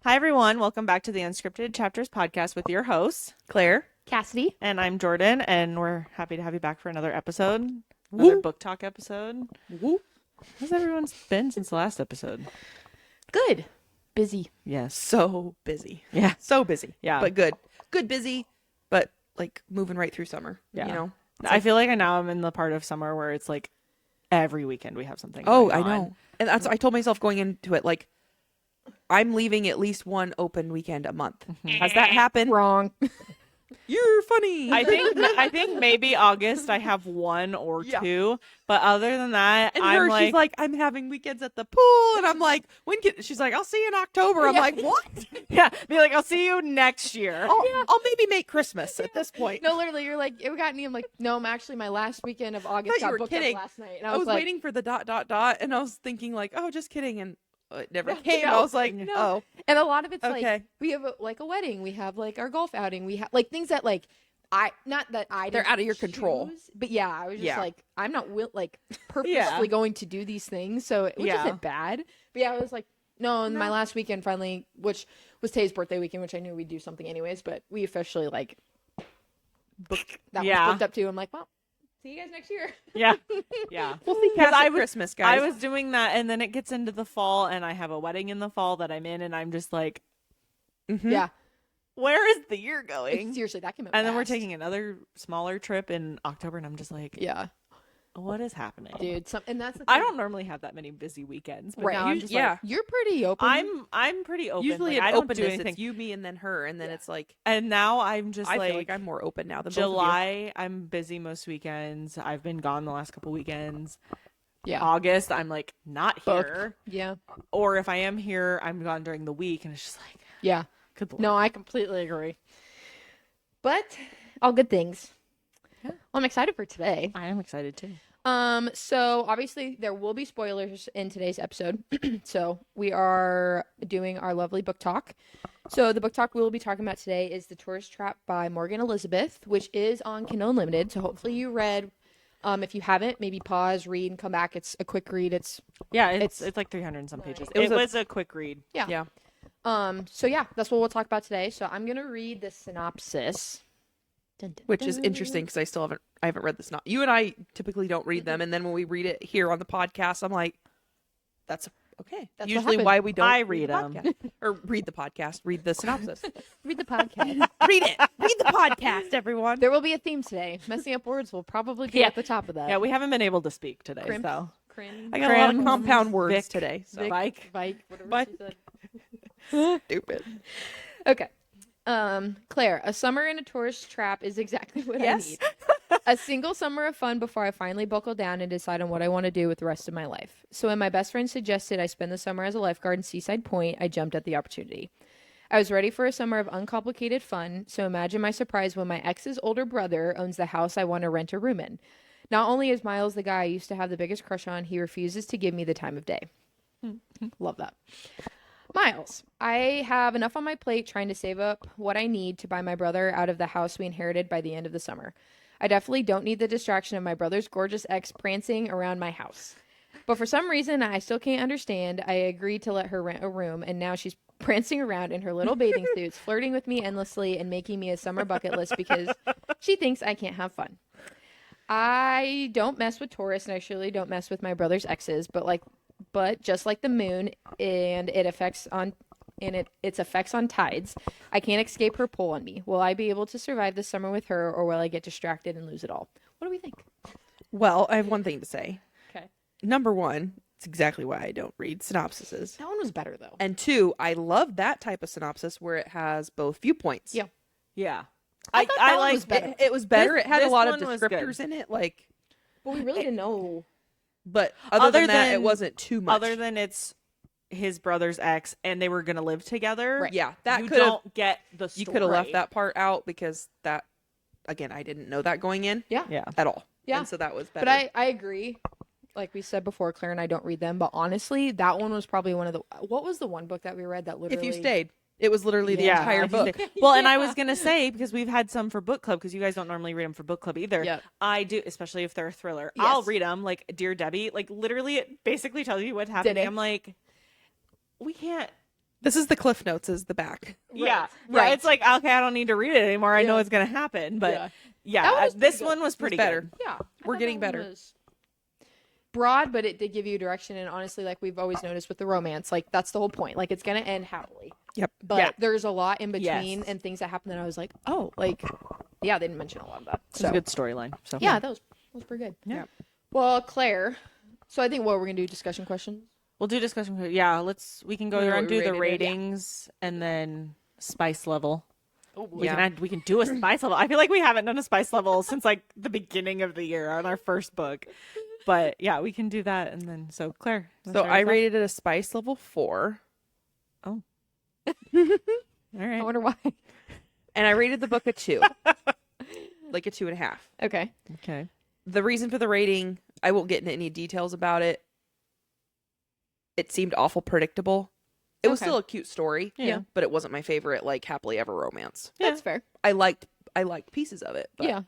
Hi, everyone. Welcome back to the Unscripted Chapters podcast with your hosts, Claire. Cassidy. and I'm Jordan, and we're happy to have you back for another episode, another Woo. book talk episode. Woo. How's everyone been since the last episode? Good. Busy. Yes. So busy. Yeah. So busy. Yeah. But good. Good busy, but like moving right through summer. Yeah. You know? I feel like now I'm in the part of summer where it's like every weekend we have something. Oh, going I on. know. And that's I told myself going into it, like, I'm leaving at least one open weekend a month. Has that happened? Wrong. You're funny. I think maybe August I have one or two, but other than that, and I'm she's like, I'm having weekends at the pool, and I'm like, she's like, I'll see you in October. I'm like, what? yeah, be like, I'll see you next year. I'll maybe make Christmas at this point. No, literally, you're like, it got me. I'm like, no, I'm actually, my last weekend of August you got were booked kidding. up last night. And I was like, waiting for the ... and I was thinking like, oh, just kidding, and it never No, came. no, I was like, no. oh, And a lot of it's Okay. like, we have a wedding. We have like our golf outing. We have like things that like, not that I They're didn't out of your control. choose, but yeah, I was just Yeah. like, I'm not purposely going to do these things. So it Yeah. wasn't bad. But yeah, I was like, no, and my last weekend finally, which was Tay's birthday weekend, which I knew we'd do something anyways, but we officially like booked that Yeah. was booked up too. I'm like, well, see you guys next year. Yeah, yeah. we'll see. Because I I was- Christmas, guys. I was doing that, and then it gets into the fall, and I have a wedding in the fall that I'm in, and I'm just like, Mhm. Yeah. where is the year going? Seriously, that came up And then we're fast. taking another smaller trip in October, and I'm just like, Yeah. what is happening? Dude, and that's the I thing. don't normally have that many busy weekends, but Right. now I'm You- just yeah. like, You're pretty open. I'm pretty open. Usually like, an I don't openness, do anything. it's you, me, and then her, and then Yeah. it's like And now I'm just I like, feel like I'm more open now than July, I'm busy most weekends. I've been gone the last couple weekends. Yeah. August, I'm like not Booked. here. Yeah. Or if I am here, I'm gone during the week, and it's just like, Yeah. good lord. No, I completely agree. But all good things. Yeah. Well, I'm excited for today. I am excited too. So obviously there will be spoilers in today's episode. So we are doing our lovely book talk. So the book talk we'll be talking about today is The Tourist Trap by Morgan Elizabeth, which is on Kindle Unlimited. So hopefully you read. If you haven't, maybe pause, read, and come back. It's a quick read. It's It's like 300 and some pages. It It was was a quick read. Yeah. So yeah, that's what we'll talk about today. So I'm gonna read the synopsis. Dun, dun, Which is dun. interesting because I haven't read this. You and I typically don't read them, and then when we read it here on the podcast, I'm like, that's okay. That's what Usually happened. why we don't I read read the 'em. podcast. Or read the podcast, read the synopsis. Read the podcast. Read it. Read the podcast, everyone. There will be a theme today. Messing up words will probably be Yeah. at the top of that. Yeah, we haven't been able to speak today, Crimp. so. Crin, I got a lot of Crim, compound words Vic, today. So. Bike. Vike, whatever Vike. she said. Stupid. Okay. Claire, a summer in a tourist trap is exactly what Yes. I need. A single summer of fun before I finally buckle down and decide on what I want to do with the rest of my life. So when my best friend suggested I spend the summer as a lifeguard in Seaside Point, I jumped at the opportunity. I was ready for a summer of uncomplicated fun, so imagine my surprise when my ex's older brother owns the house I want to rent a room in. Not only is Miles the guy I used to have the biggest crush on, he refuses to give me the time of day. Love that. Miles, I have enough on my plate trying to save up what I need to buy my brother out of the house we inherited by the end of the summer. I definitely don't need the distraction of my brother's gorgeous ex prancing around my house. But for some reason I still can't understand, I agreed to let her rent a room, and now she's prancing around in her little bathing suits, flirting with me endlessly and making me a summer bucket list because she thinks I can't have fun. I don't mess with tourists, and I surely don't mess with my brother's exes, but just like the moon and its effects on tides, I can't escape her pull on me. Will I be able to survive this summer with her, or will I get distracted and lose it all? What do we think? Well, I have one thing to say. Okay. Number one, it's exactly why I don't read synopsises. That one was better, though. And two, I love that type of synopsis where it has both viewpoints. Yeah. Yeah. I thought that one like was better. It was better. This- it had a this lot of one was good. descriptors in it, like. But we really didn't know. But other than that, it than- wasn't too much. Other than it's his brother's ex and they were going to live together. Right. yeah, that you could have don't get the story. you could have left that part out because that again, I didn't know that going in Yeah. Yeah. at all. Yeah. And so that was better. But I agree. Like we said before, Claire and I don't read them. But honestly, that one was probably one of the... What was the one book that we read that literally... if you stayed, it was literally the Yeah, entire I book. think they- Well, and I was gonna say, because we've had some for book club, because you guys don't normally read them for book club either. Yep. I do, especially if they're a thriller. Yes. I'll read them, like Dear Debbie. Like literally, it basically tells you what's happening. it? I'm like, we can't This is the Cliff Notes is the back. Yeah. Right. Yeah. It's like, okay, I don't need to read it anymore. I know Yeah. what's going to happen. But That yeah, one was pretty this good. one was pretty better. good. Yeah. We're getting better. Was broad, but it did give you direction. And honestly, like we've always noticed with the romance, like that's the whole point. Like it's going to end happily. Yep. But Yeah. there's a lot in between Yes. and things that happen that I was like, oh, like, yeah, they didn't mention a lot of that. It's a So, good storyline. So yeah, that was pretty good. Yeah. Well, Claire, so I think what we're going to do discussion questions. We'll do discussion. Yeah, we can go We know around what do we the rated it. ratings and then spice level. Oh, We can do a spice level. I feel like we haven't done a spice level since like the beginning of the year on our first book. But yeah, we can do that and then so Claire. you wanna So start I us off? rated it a spice level 4. All I right. wonder why. And I rated the book a 2. Like a 2.5. Okay. Okay. The reason for the rating, I won't get into any details about it. It seemed awful predictable. It was Okay. still a cute story. Yeah. But it wasn't my favorite like happily ever romance. That's fair. I liked pieces of it. But Yeah.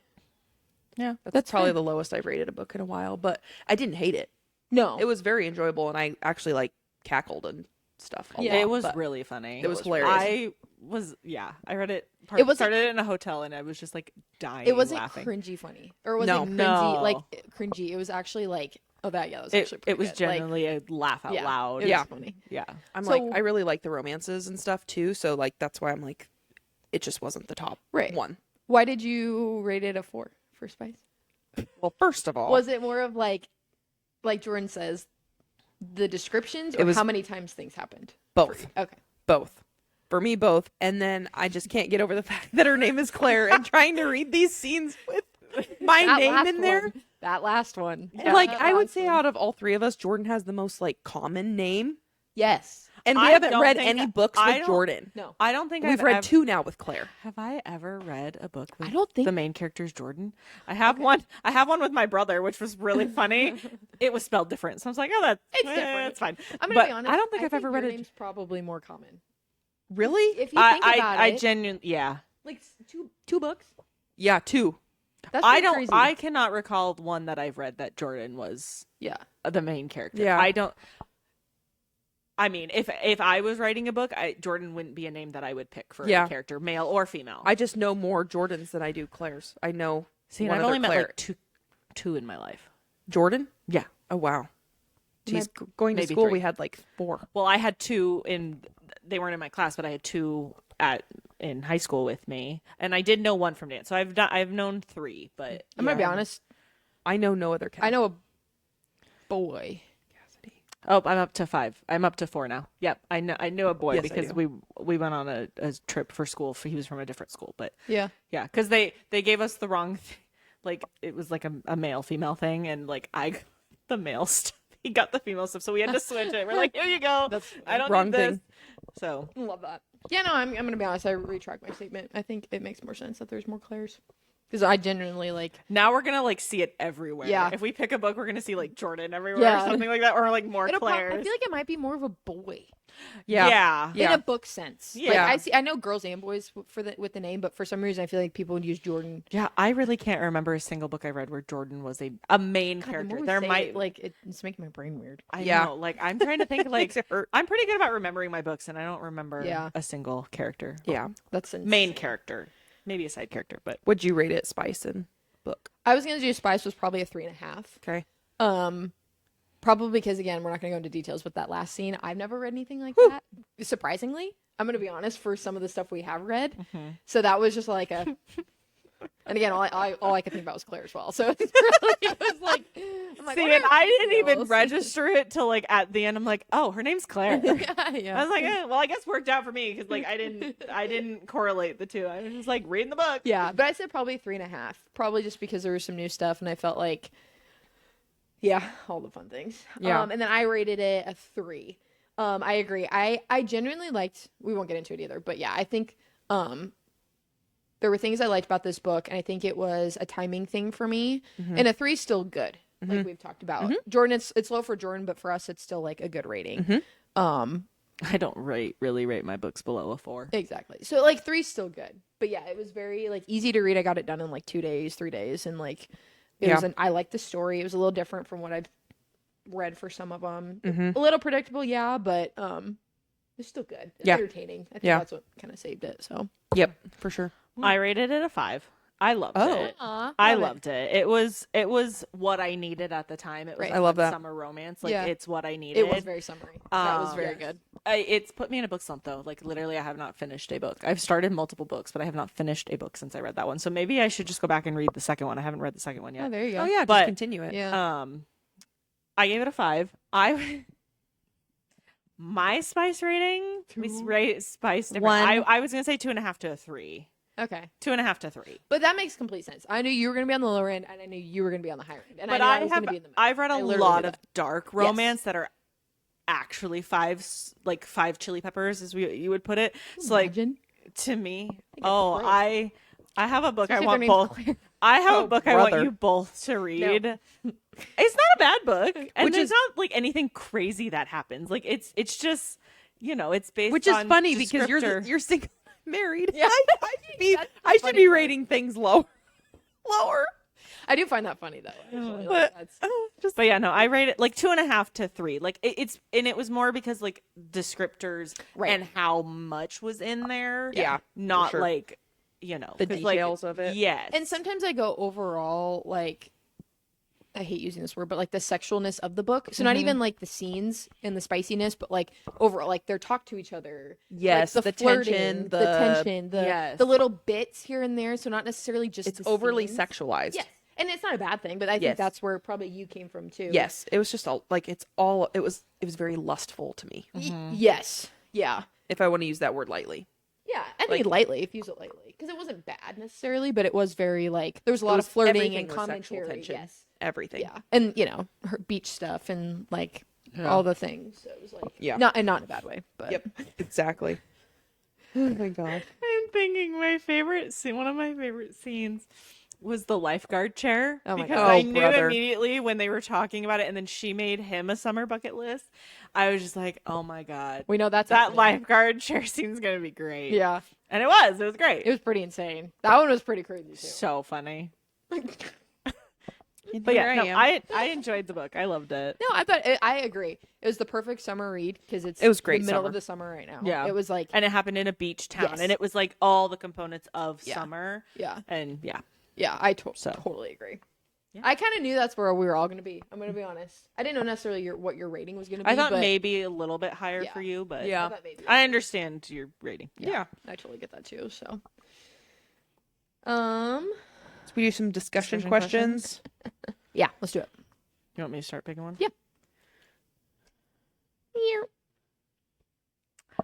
Yeah. That's probably fair. the lowest I've rated a book in a while, but I didn't hate it. No. It was very enjoyable and I actually like cackled and stuff. a Yeah. lot, It was but really funny. it was hilarious. I read it. It wasn't- Started it in a hotel and I was just like dying. It wasn't laughing. cringy funny. Or was No. it cringy? No. Like cringy. It was actually like, that was It, actually pretty it was good. Like, genuinely a laugh out yeah, loud. It Yeah. was funny. Yeah. I'm So- like I really like the romances and stuff too, so like that's why I'm like it just wasn't the top Right. one. Why did you rate it a 4 for Spice? Well, first of all, Was it more of like Jordan says, the descriptions, or It was- how many times things happened? both. Okay. Both. For me, both. And then I just can't get over the fact that her name is Claire and trying to read these scenes with my That name last in there. one. That last one. Like That I would last say one. out of all three of us, Jordan has the most like common name. Yes. And we I haven't don't read think any that- books I with don't- Jordan. No. I don't think We've I've read ever, 2 now with Claire. Have I ever read a book with don't think- the main character's Jordan? I have one. I have one with my brother, which was really funny. It was spelled different, so I was like, "Oh, that's It's different. It's fine." I'm gonna But be honest. I don't think I've ever read your it. name's probably more common. Really? If you think about I it, genuinely, yeah. like two books. Yeah, 2. That's I pretty don't. Crazy. I cannot recall one that I've read that Jordan was Yeah. the main character. Yeah. I don't. I mean, if I was writing a book, Jordan wouldn't be a name that I would pick for Yeah. a character, male or female. I just know more Jordans than I do Claire's. I know. See, and one I've other only met Claire. like two in my life. Jordan? Yeah. Oh wow. Geez, going to maybe school 3. we had like 4. Well, I had 2 in. They weren't in my class, but I had 2 in high school with me, and I did know one from dance. So I've known 3, but I'm gonna be yeah. honest. I know no other cat. I know a boy. Oh, I'm up to 5. I'm up to 4 now. Yep, I knew a boy Yes, I because do. we went on a trip for school. He was from a different school, but Yeah. yeah, because they gave us the wrong, like it was like a male female thing, and like I got the male stuff. He got the female stuff, so we had to switch it. We're like, here you go. That's I don't wrong need this. thing. So Love that. Yeah, no, I'm gonna be honest. I retract my statement. I think it makes more sense that there's more Claires, because I genuinely like. now we're gonna like see it everywhere. Yeah. If we pick a book, we're gonna see like Jordan everywhere Yeah. or something like that, or like more I Claire's. feel like it might be more of a boy Yeah. in a book sense. Like, Yeah. I know girls and boys with the name, but for some reason I feel like people would use Jordan. Yeah, I really can't remember a single book I read where Jordan was a main God, the character. more we There say might it, like it's making my brain weird. I Yeah. know. Like I'm trying to think like Makes it hurt. I'm pretty good about remembering my books and I don't remember Yeah. a single character. Yeah. That's Main insane. character. Maybe a side character, but Would you rate it Spice and book? I was gonna do Spice was probably a 3.5. Okay. Probably because again we're not gonna go into details with that last scene. I've never read anything like that. Surprisingly, I'm gonna be honest. For some of the stuff we have read, so that was just like a. And again, all I could think about was Claire as well. So it was like, I'm like, see, what and are I these didn't even girls? register it till like at the end. I'm like, oh, her name's Claire. yeah. I was like, well, I guess worked out for me because like I didn't correlate the two. I was just like reading the book. Yeah, but I said probably 3.5. Probably just because there was some new stuff, and I felt like, yeah, all the fun things. Yeah. And then I rated it a 3. I agree. I genuinely liked. We won't get into it either, but yeah, I think there were things I liked about this book, and I think it was a timing thing for me. And a 3 is still good, like we've talked about. Jordan, it's low for Jordan, but for us, it's still like a good rating. I don't really rate my books below a 4. Exactly. So like 3's still good, but yeah, it was very like easy to read. I got it done in like 2 days, 3 days, and like it was I liked the story. It was a little different from what I've read for some of them. A little predictable, yeah, but It's still good. It's Yeah. entertaining. I think Yeah. that's what kind of saved it. So Yep, for sure. I rated it a 5. I loved Oh. it. Aw, I love it. loved it. It was what I needed at the time. It was Right. a I love fun that. summer romance. Like Yeah. it's what I needed. It was very summery. That was very Yes. good. It's put me in a book slump though. Like literally, I have not finished a book. I've started multiple books, but I have not finished a book since I read that one. So maybe I should just go back and read the second one. I haven't read the second one Oh, yet. there you go. Oh yeah, But- just continue it. Yeah. I gave it a 5. My spice rating, we rate spice different. One. I was gonna say 2.5 to a 3. Okay. 2.5 to 3. But that makes complete sense. I knew you were going to be on the lower end, and I knew you were going to be on the higher end. And But I knew I I was have going to be in the middle. I've read a I literally lot knew of that. dark romance that are actually 5 like 5 chili peppers, as you would put it. So like Imagine. to me, it's oh, Claire. I have a book Especially I if want their both. name's Claire. I have Oh, a book I want brother. you both to read. It's not a bad book, and Which there's is- not like anything crazy that happens. Like it's just it's based Which is on funny because descriptor. you're single, married. Yeah. I should be That's the I should funny be part. rating things lower. I do find that funny, though. Actually. But- That's, But yeah, no, I rate it like 2.5 to 3. Like it was more because like descriptors Right. and how much was in there. Yeah, not for sure. like The 'cause, like, details of it. Yes, and sometimes I go overall, like, I hate using this word, but like the sexualness of the book. So not even like the scenes and the spiciness, but like overall, like they're talk to each other. Yes, like, the flirting, tension, the tension, Yes. the little bits here and there. So not necessarily just It's the overly scenes. sexualized. Yes, and it's not a bad thing, but I think Yes. that's where probably you came from too. Yes, it was just all like it was very lustful to me. Yes. Yeah. If I want to use that word lightly. Yeah, I think lightly, if you use it lightly, because it wasn't bad necessarily, but it was very like there was a lot of flirting everything and was sexual commentary. tension. Yes, Everything. yeah, and her beach stuff and like all the things. So it was like not in a bad way, but Yep. Exactly. Oh my god. I'm thinking one of my favorite scenes was the lifeguard chair Oh my because God. I Oh, knew brother. immediately when they were talking about it, and then she made him a summer bucket list. I was just like, oh my god, we know that's that happening. lifeguard chair scene's gonna be great. Yeah, and it was great. it was pretty insane. That one was pretty crazy too. So funny. And But here yeah, no, I am. I enjoyed the book. I loved it. No, I agree. It was the perfect summer read because It was great the middle summer. of the summer right now. Yeah. it was like And it happened in a beach town, Yes. and it was like all the components of Yeah. summer. yeah, And yeah, I So. totally agree. Yeah. I kind of knew that's where we were all going to be. I'm going to be honest. I didn't know necessarily what your rating was going to be. I thought but maybe a little bit higher Yeah. for you, but Yeah. I thought maybe. I understand your rating. Yeah. I totally get that too. So, So we do some discussion Discussion questions. yeah, let's do it. You want me to start picking one? Yeah.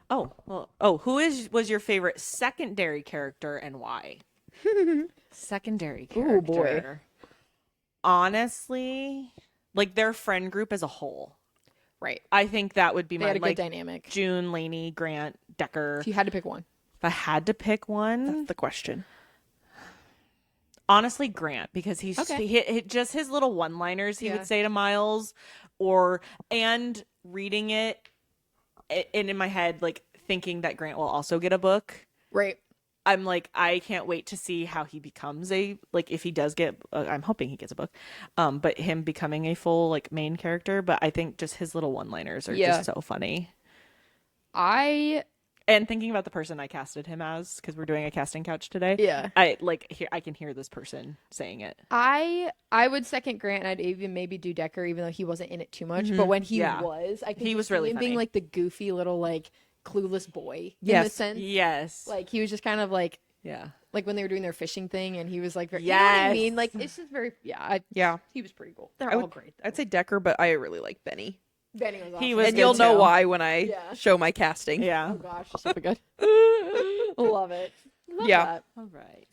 Who was your favorite secondary character and why? Secondary character. Ooh, boy. Honestly, like their friend group as a whole. Right. I think that would be They my had a good like dynamic. June, Lainey, Grant, Decker. If you had to pick one. If I had to pick one, That's the question. honestly Grant, because he's Okay. just his little one-liners he Yeah. would say to Miles, and reading it and in my head like thinking that Grant will also get a book. Right. I'm like, I can't wait to see how he becomes if he does get, I'm hoping he gets a book, but him becoming a full like main character. But I think just his little one-liners are Yeah. just so funny. And thinking about the person I casted him as, because we're doing a casting couch today. Yeah. I can hear this person saying it. I would second Grant, and I'd even maybe do Decker, even though he wasn't in it too much. But when he Yeah. was, I could He was see really him being funny. like the goofy little like clueless boy in the Yes. sense. Yes. Like he was just kind of like Yeah. when they were doing their fishing thing, and he was like, very, you know what I Yes. mean? Like it's just very Yeah. He was pretty cool. They're I all would- great. I'd say Decker, but I really like Benny. Benny was awesome. He was And good you'll know too. why when I Yeah. show my casting. Yeah. Oh gosh, so good. Love it. Love Yeah. that. All right.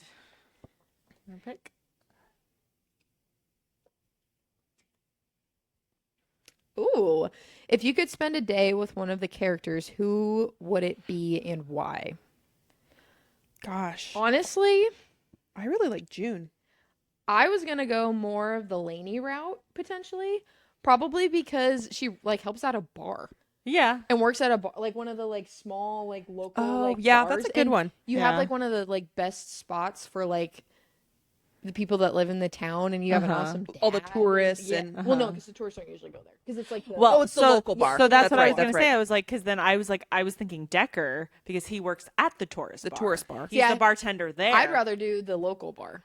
Your pick. Ooh, if you could spend a day with one of the characters, who would it be and why? Gosh. Honestly, I really like June. I was gonna go more of the Lainey route potentially, probably because she like helps at a bar Yeah. and works at a bar, like one of the like small like local. Oh, like, yeah, bars, that's a good and one. You have Yeah. like one of the like best spots for like the people that live in the town, and you have an awesome All the dad. tourists Yeah. and- Well, no, because the tourists don't usually go there because it's like the, Well, it's the local bar. So that's That's what I right, was gonna that's say. right. I was like, because then I was thinking Decker because he works at the tourist bar. He's Yeah. the bartender there. I'd rather do the local bar.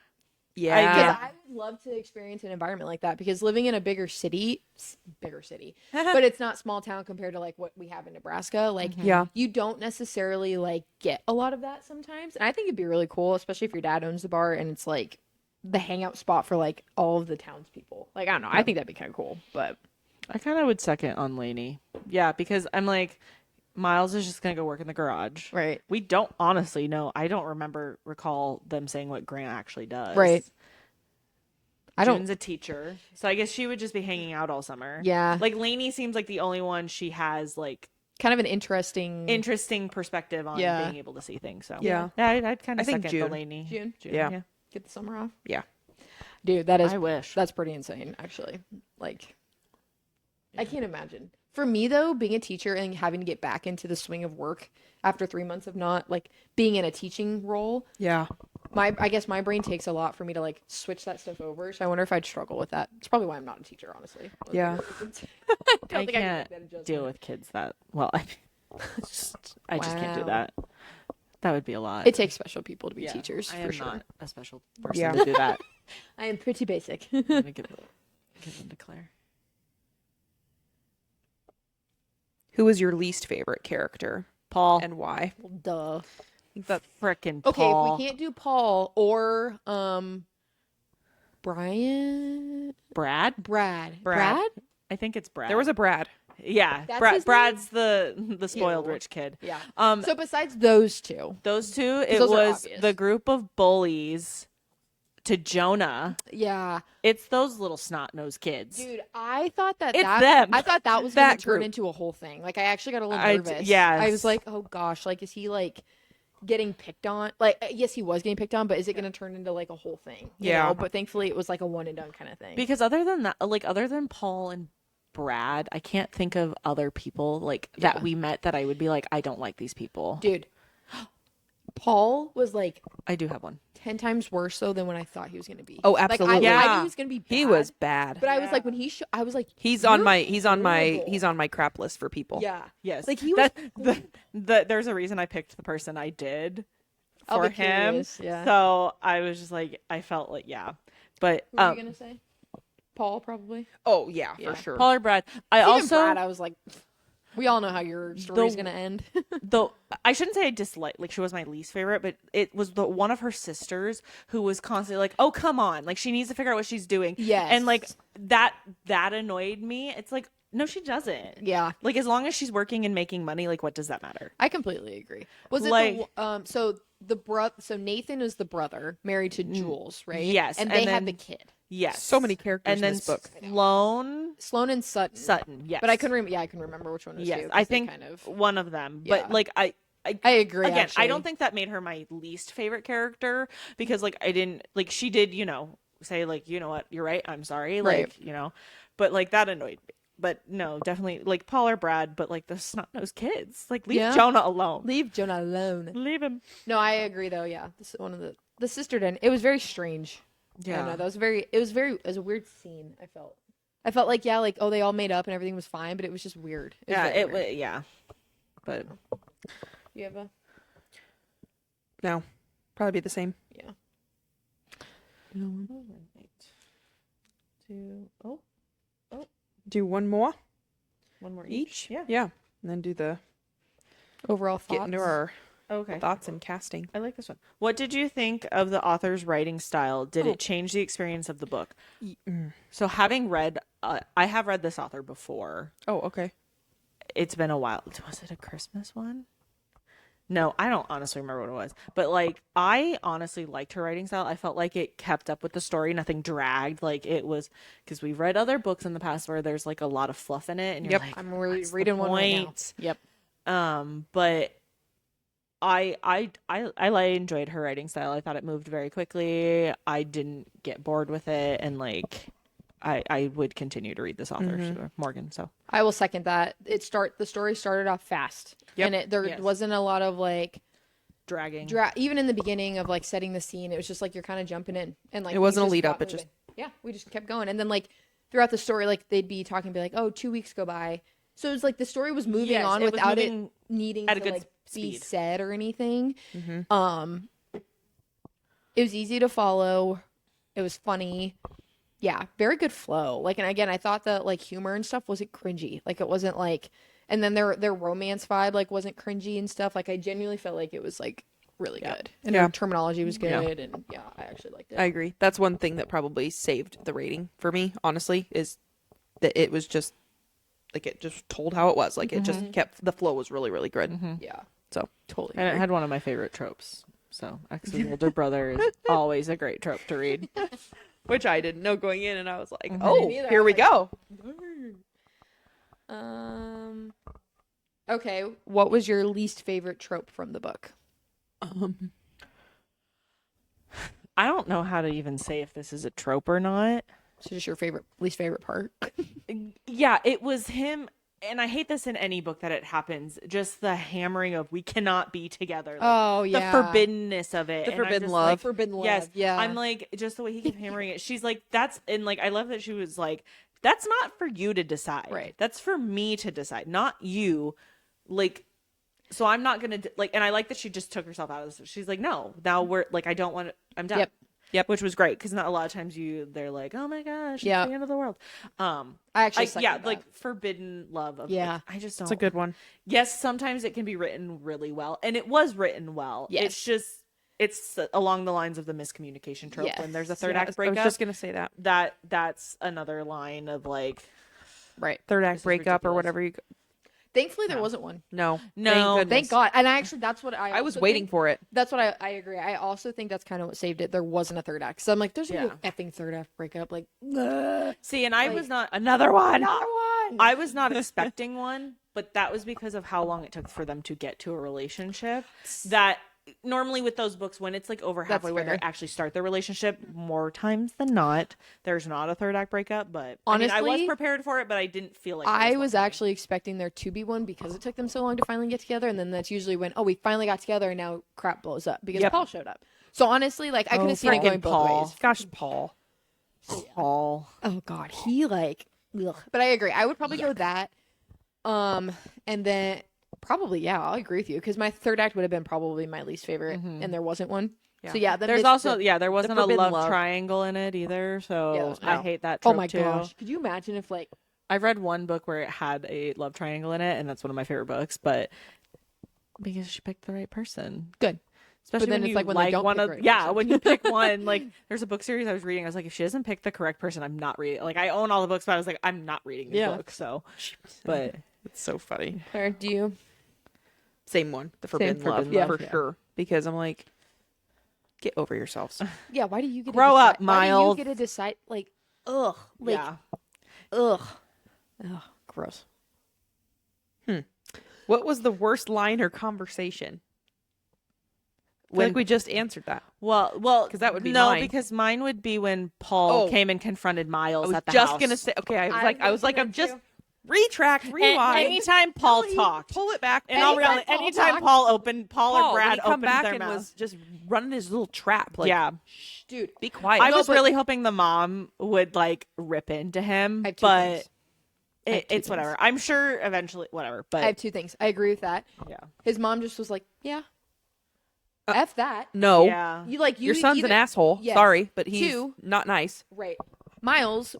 Yeah. Because I would love to experience an environment like that because living in a bigger city, but it's not small town compared to like what we have in Nebraska. Like, Yeah. you don't necessarily like get a lot of that sometimes. And I think it'd be really cool, especially if your dad owns the bar and it's like the hangout spot for like all of the townspeople. Like, I don't know. I think that'd be kind of cool, but I kind of would second on Lainey. Yeah, because I'm like, Miles is just gonna go work in the garage. right. We don't honestly know. I don't recall them saying what Grant actually does. Right. I don't. June's a teacher, so I guess she would just be hanging out all summer. Yeah. Like Lainey seems like the only one she has like Kind of an interesting perspective on Yeah. being able to see things. So Yeah. I'd kind I of think second June. the Lainey. June. Yeah. Get the summer off. Yeah. Dude, that is I wish. that's pretty insane, actually. Like, I can't imagine. For me though, being a teacher and having to get back into the swing of work after 3 months of not like being in a teaching role, Yeah. I guess my brain takes a lot for me to like switch that stuff over. So I wonder if I'd struggle with that. It's probably why I'm not a teacher, honestly. Yeah. I don't I think can't can make that deal adjustment. with kids that well. I just can't do Wow. that. That would be a lot. It takes special people to be Yeah, teachers, I for am sure. not a special person Yeah. to do that. I am pretty basic. I'm gonna give them to Claire. Who was your least favorite character Paul and why? Duh. I think that frickin' Okay, Paul. if we can't do Paul or Brian, Brad? Brad? I think it's Brad. there was a Brad. yeah. That's Brad. his Brad's the spoiled Ew. rich kid. Yeah. Um, So besides those two, those two, it those are was obvious. the group of bullies to Jonah. yeah, It's those little snot-nosed kids. dude, I thought that It's that them. I thought that was going That to turn group. into a whole thing. Like, I actually got a little I d- nervous. yes. I was like, oh gosh, like, is he like getting picked on? Like, yes, he was getting picked on, but is it going to turn into like a whole thing? You Yeah. know? But thankfully, it was like a one and done kind of thing. Because other than that, like other than Paul and Brad, I can't think of other people like that Yeah. we met that I would be like, I don't like these people. Dude, Paul was like I do have one. 10 times worse though than when I thought he was going to be. Oh, Like, absolutely. I knew Yeah. he was going to be bad. He was bad. But I was like, when he I was like, He's on "You're my horrible." crap list for people. Yeah. Yes. Like, he was there's a reason I picked the person I did I'll for be him. curious, yeah. So I was just like, I felt like, yeah. But What were you going to say? Paul, probably. Oh yeah, Yeah. for sure. Paul or Brad. I Even also Brad, I was like, we all know how your story's going to end. though I shouldn't say I disliked, like she was my least favorite, but it was the one of her sisters who was constantly like, "Oh, come on, like she needs to figure out what she's doing." Yes. and like that annoyed me. It's like, no, she doesn't. Yeah. Like as long as she's working and making money, like what does that matter? I completely agree. Was it Like- so Nathan is the brother married to Jules, right? yes, And and they had then- the kid. Yes, So many characters and then in this book. Sloan Sloan and Sutton. Yes, But I couldn't remember. Yeah, I can remember which one was Yes, who, 'cause I they think kind of. one of them. Yeah. But like I agree. again, actually. I don't think that made her my least favorite character because like I didn't like she did, say like, you know what, you're right, I'm sorry, like, Right. but like that annoyed me. But no, definitely like Paul or Brad, but like the snot-nosed kids, like leave Yeah. Jonah alone. Leave Jonah alone. Leave him. No, I agree though. Yeah, this is one of the sister didn't. It was very strange. I don't know, that was it was a weird scene. I felt like, yeah, like, oh, they all made up and everything was fine, but it was just weird. It was Yeah, very it weird. was yeah. But You have a No, probably be the same. yeah. Do one more one more each. Yeah. Yeah, and then do the Overall thoughts. get into our Okay. thoughts and casting. I like this one. What did you think of the author's writing style? Did Oh. it change the experience of the book? Mm. So having read, I have read this author before. Oh, okay. It's been a while. Was it a Christmas one? No, I don't honestly remember what it was. But like, I honestly liked her writing style. I felt like it kept up with the story. Nothing dragged. Like it was, because we've read other books in the past where there's like a lot of fluff in it, and you're Yep, like, I'm really what's the reading one right now. point? Yep. But I enjoyed her writing style. I thought it moved very quickly. I didn't get bored with it, and like I would continue to read this author, so, Morgan. So I will second that. The story started off fast. Yep. And there Yes. wasn't a lot of like dragging. Even in the beginning of like setting the scene, it was just like you're kind of jumping in and like It wasn't a you lead got up, it moving. Yeah, we just kept going, and then like throughout the story, like they'd be talking, be like, oh, 2 weeks go by, so it was like the story was moving Yes, on it was without moving it needing at a to good like be speed. said or anything. Mm-hmm. It was easy to follow. It was funny. Yeah, very good flow. Like, and again, I thought that like humor and stuff wasn't cringy. Like, it wasn't like, and then their romance vibe like wasn't cringy and stuff. Like, I genuinely felt like it was like really good, and Yeah. their terminology was Yeah. good, and yeah, I actually liked it. I agree. That's one thing that probably saved the rating for me, honestly, is that it was just like it just told how it was. Like it just kept the flow was really, really good. Yeah, So totally. And it agree. had one of my favorite tropes. So X's older brother is always a great trope to read. which I didn't know going in, and I was like, I oh, didn't either. I here was we like, go. Okay, what was your least favorite trope from the book? I don't know how to even say if this is a trope or not. So just your least favorite part? Yeah, it was him. And I hate this in any book that it happens. Just the hammering of we cannot be together. Like, Oh, yeah. the forbiddenness of it. The And I'm forbidden just love. like, Forbidden love. yes. Yeah. I'm like, just the way he kept hammering it. She's like, that's, and like, I love that she was like, that's not for you to decide. Right. That's for me to decide, not you. Like, so I'm not going to, like, and I like that she just took herself out of this. She's like, no, now we're, like, I don't want to, I'm done. Yep. Which was great because not a lot of times they're like, oh my gosh, it's Yeah. the end of the world. I actually second that. like forbidden love of Yeah. like, I just don't. It's a good one. Yes, sometimes it can be written really well, and it was written well. Yes. It's just it's along the lines of the miscommunication trope when there's a Yes. third act I breakup. was just gonna say that That's another line of like right. third This act is breakup or ridiculous. whatever you. Thankfully, there No. wasn't one. No, No. Thank Thank God. And I actually, that's what I was also waiting think- for it. That's what I agree. I also think that's kind of what saved it. There wasn't a third act. So I'm like, there's no Yeah. effing third act breakup. Like, ugh, see, and I Like, was not Another one. another one. I was not expecting one, but that was because of how long it took for them to get to a relationship. That normally with those books, when it's like over That's halfway where they fair. actually start their relationship, more times than not, there's not a third act breakup. But I was Honestly, prepared for it, but I didn't feel like I there was one. actually expecting there to be one because it took them so long to finally get together. And then that's usually when, oh, we finally got together and now crap blows up because Yep. Paul showed up. So honestly, like, I could have seen it freaking going both Paul. ways. Gosh, Paul. Paul. Oh God, he like, ugh. But I agree. I would probably go that. And then probably, yeah, I'll agree with you because my third act would have been probably my least favorite, and there wasn't one. Yeah. So yeah, There's also there wasn't a forbidden love, love. triangle in it either, so Yeah, there's I no. hate that Oh trope my too. gosh, could you imagine if like I've read one book where it had a love triangle in it, and that's one of my favorite books, but because she picked the right person. good? Especially then when it's you like when they don't one pick of the right yeah, person. when you pick one, like there's a book series I was reading. I was like, if she doesn't pick the correct person, I'm not reading. Like I own all the books, but I was like, I'm not reading this Yeah. book. So, but It's so funny. Or do you? Same one. The forbidden love, forbidden love, for yeah. sure. Because I'm like, get over yourselves. Yeah. Why do you get Grow to up, decide, Why Miles. do you get to decide? Like, ugh. Like, yeah, ugh. Ugh. Gross. What was the worst line or conversation? I feel like we just answered that. well, 'Cause that would be no, mine. because mine would be when Paul Oh. came and confronted I Miles was at the just house. gonna say. Okay, I was like, I'm just too. retract, rewind. Anytime Paul talked, pull it back. in all Anytime reality, Paul anytime talked- Paul or when Brad he come opened back their and mouth, was just running his little trap. Like, yeah. Dude, be quiet. I No, was but- really hoping the mom would like rip into him, I have two but things. I have two it's whatever. things. I'm sure eventually, whatever. But I have two things. I agree with that. yeah, His mom just was like, yeah. F that. no, yeah, You like you your son's either, an asshole. Yes. Sorry, but he's Two. not nice. Right. Miles,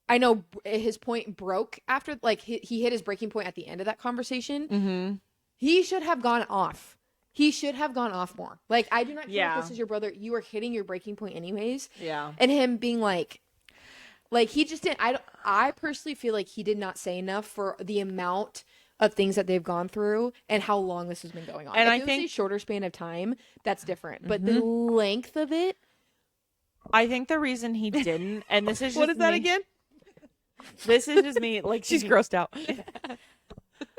I know his point broke after, like, he hit his breaking point at the end of that conversation. mm-hmm. He should have gone off. He should have gone off more. Like, I do not care Yeah. if this is your brother. You are hitting your breaking point anyways. yeah. And him being like he just didn't. I personally feel like he did not say enough for the amount of things that they've gone through and how long this has been going on. And if I it was think- a shorter span of time, that's different. But the length of it, I think the reason he didn't, and this is just What is that me- again? This is just me. Like She's thinking- grossed out.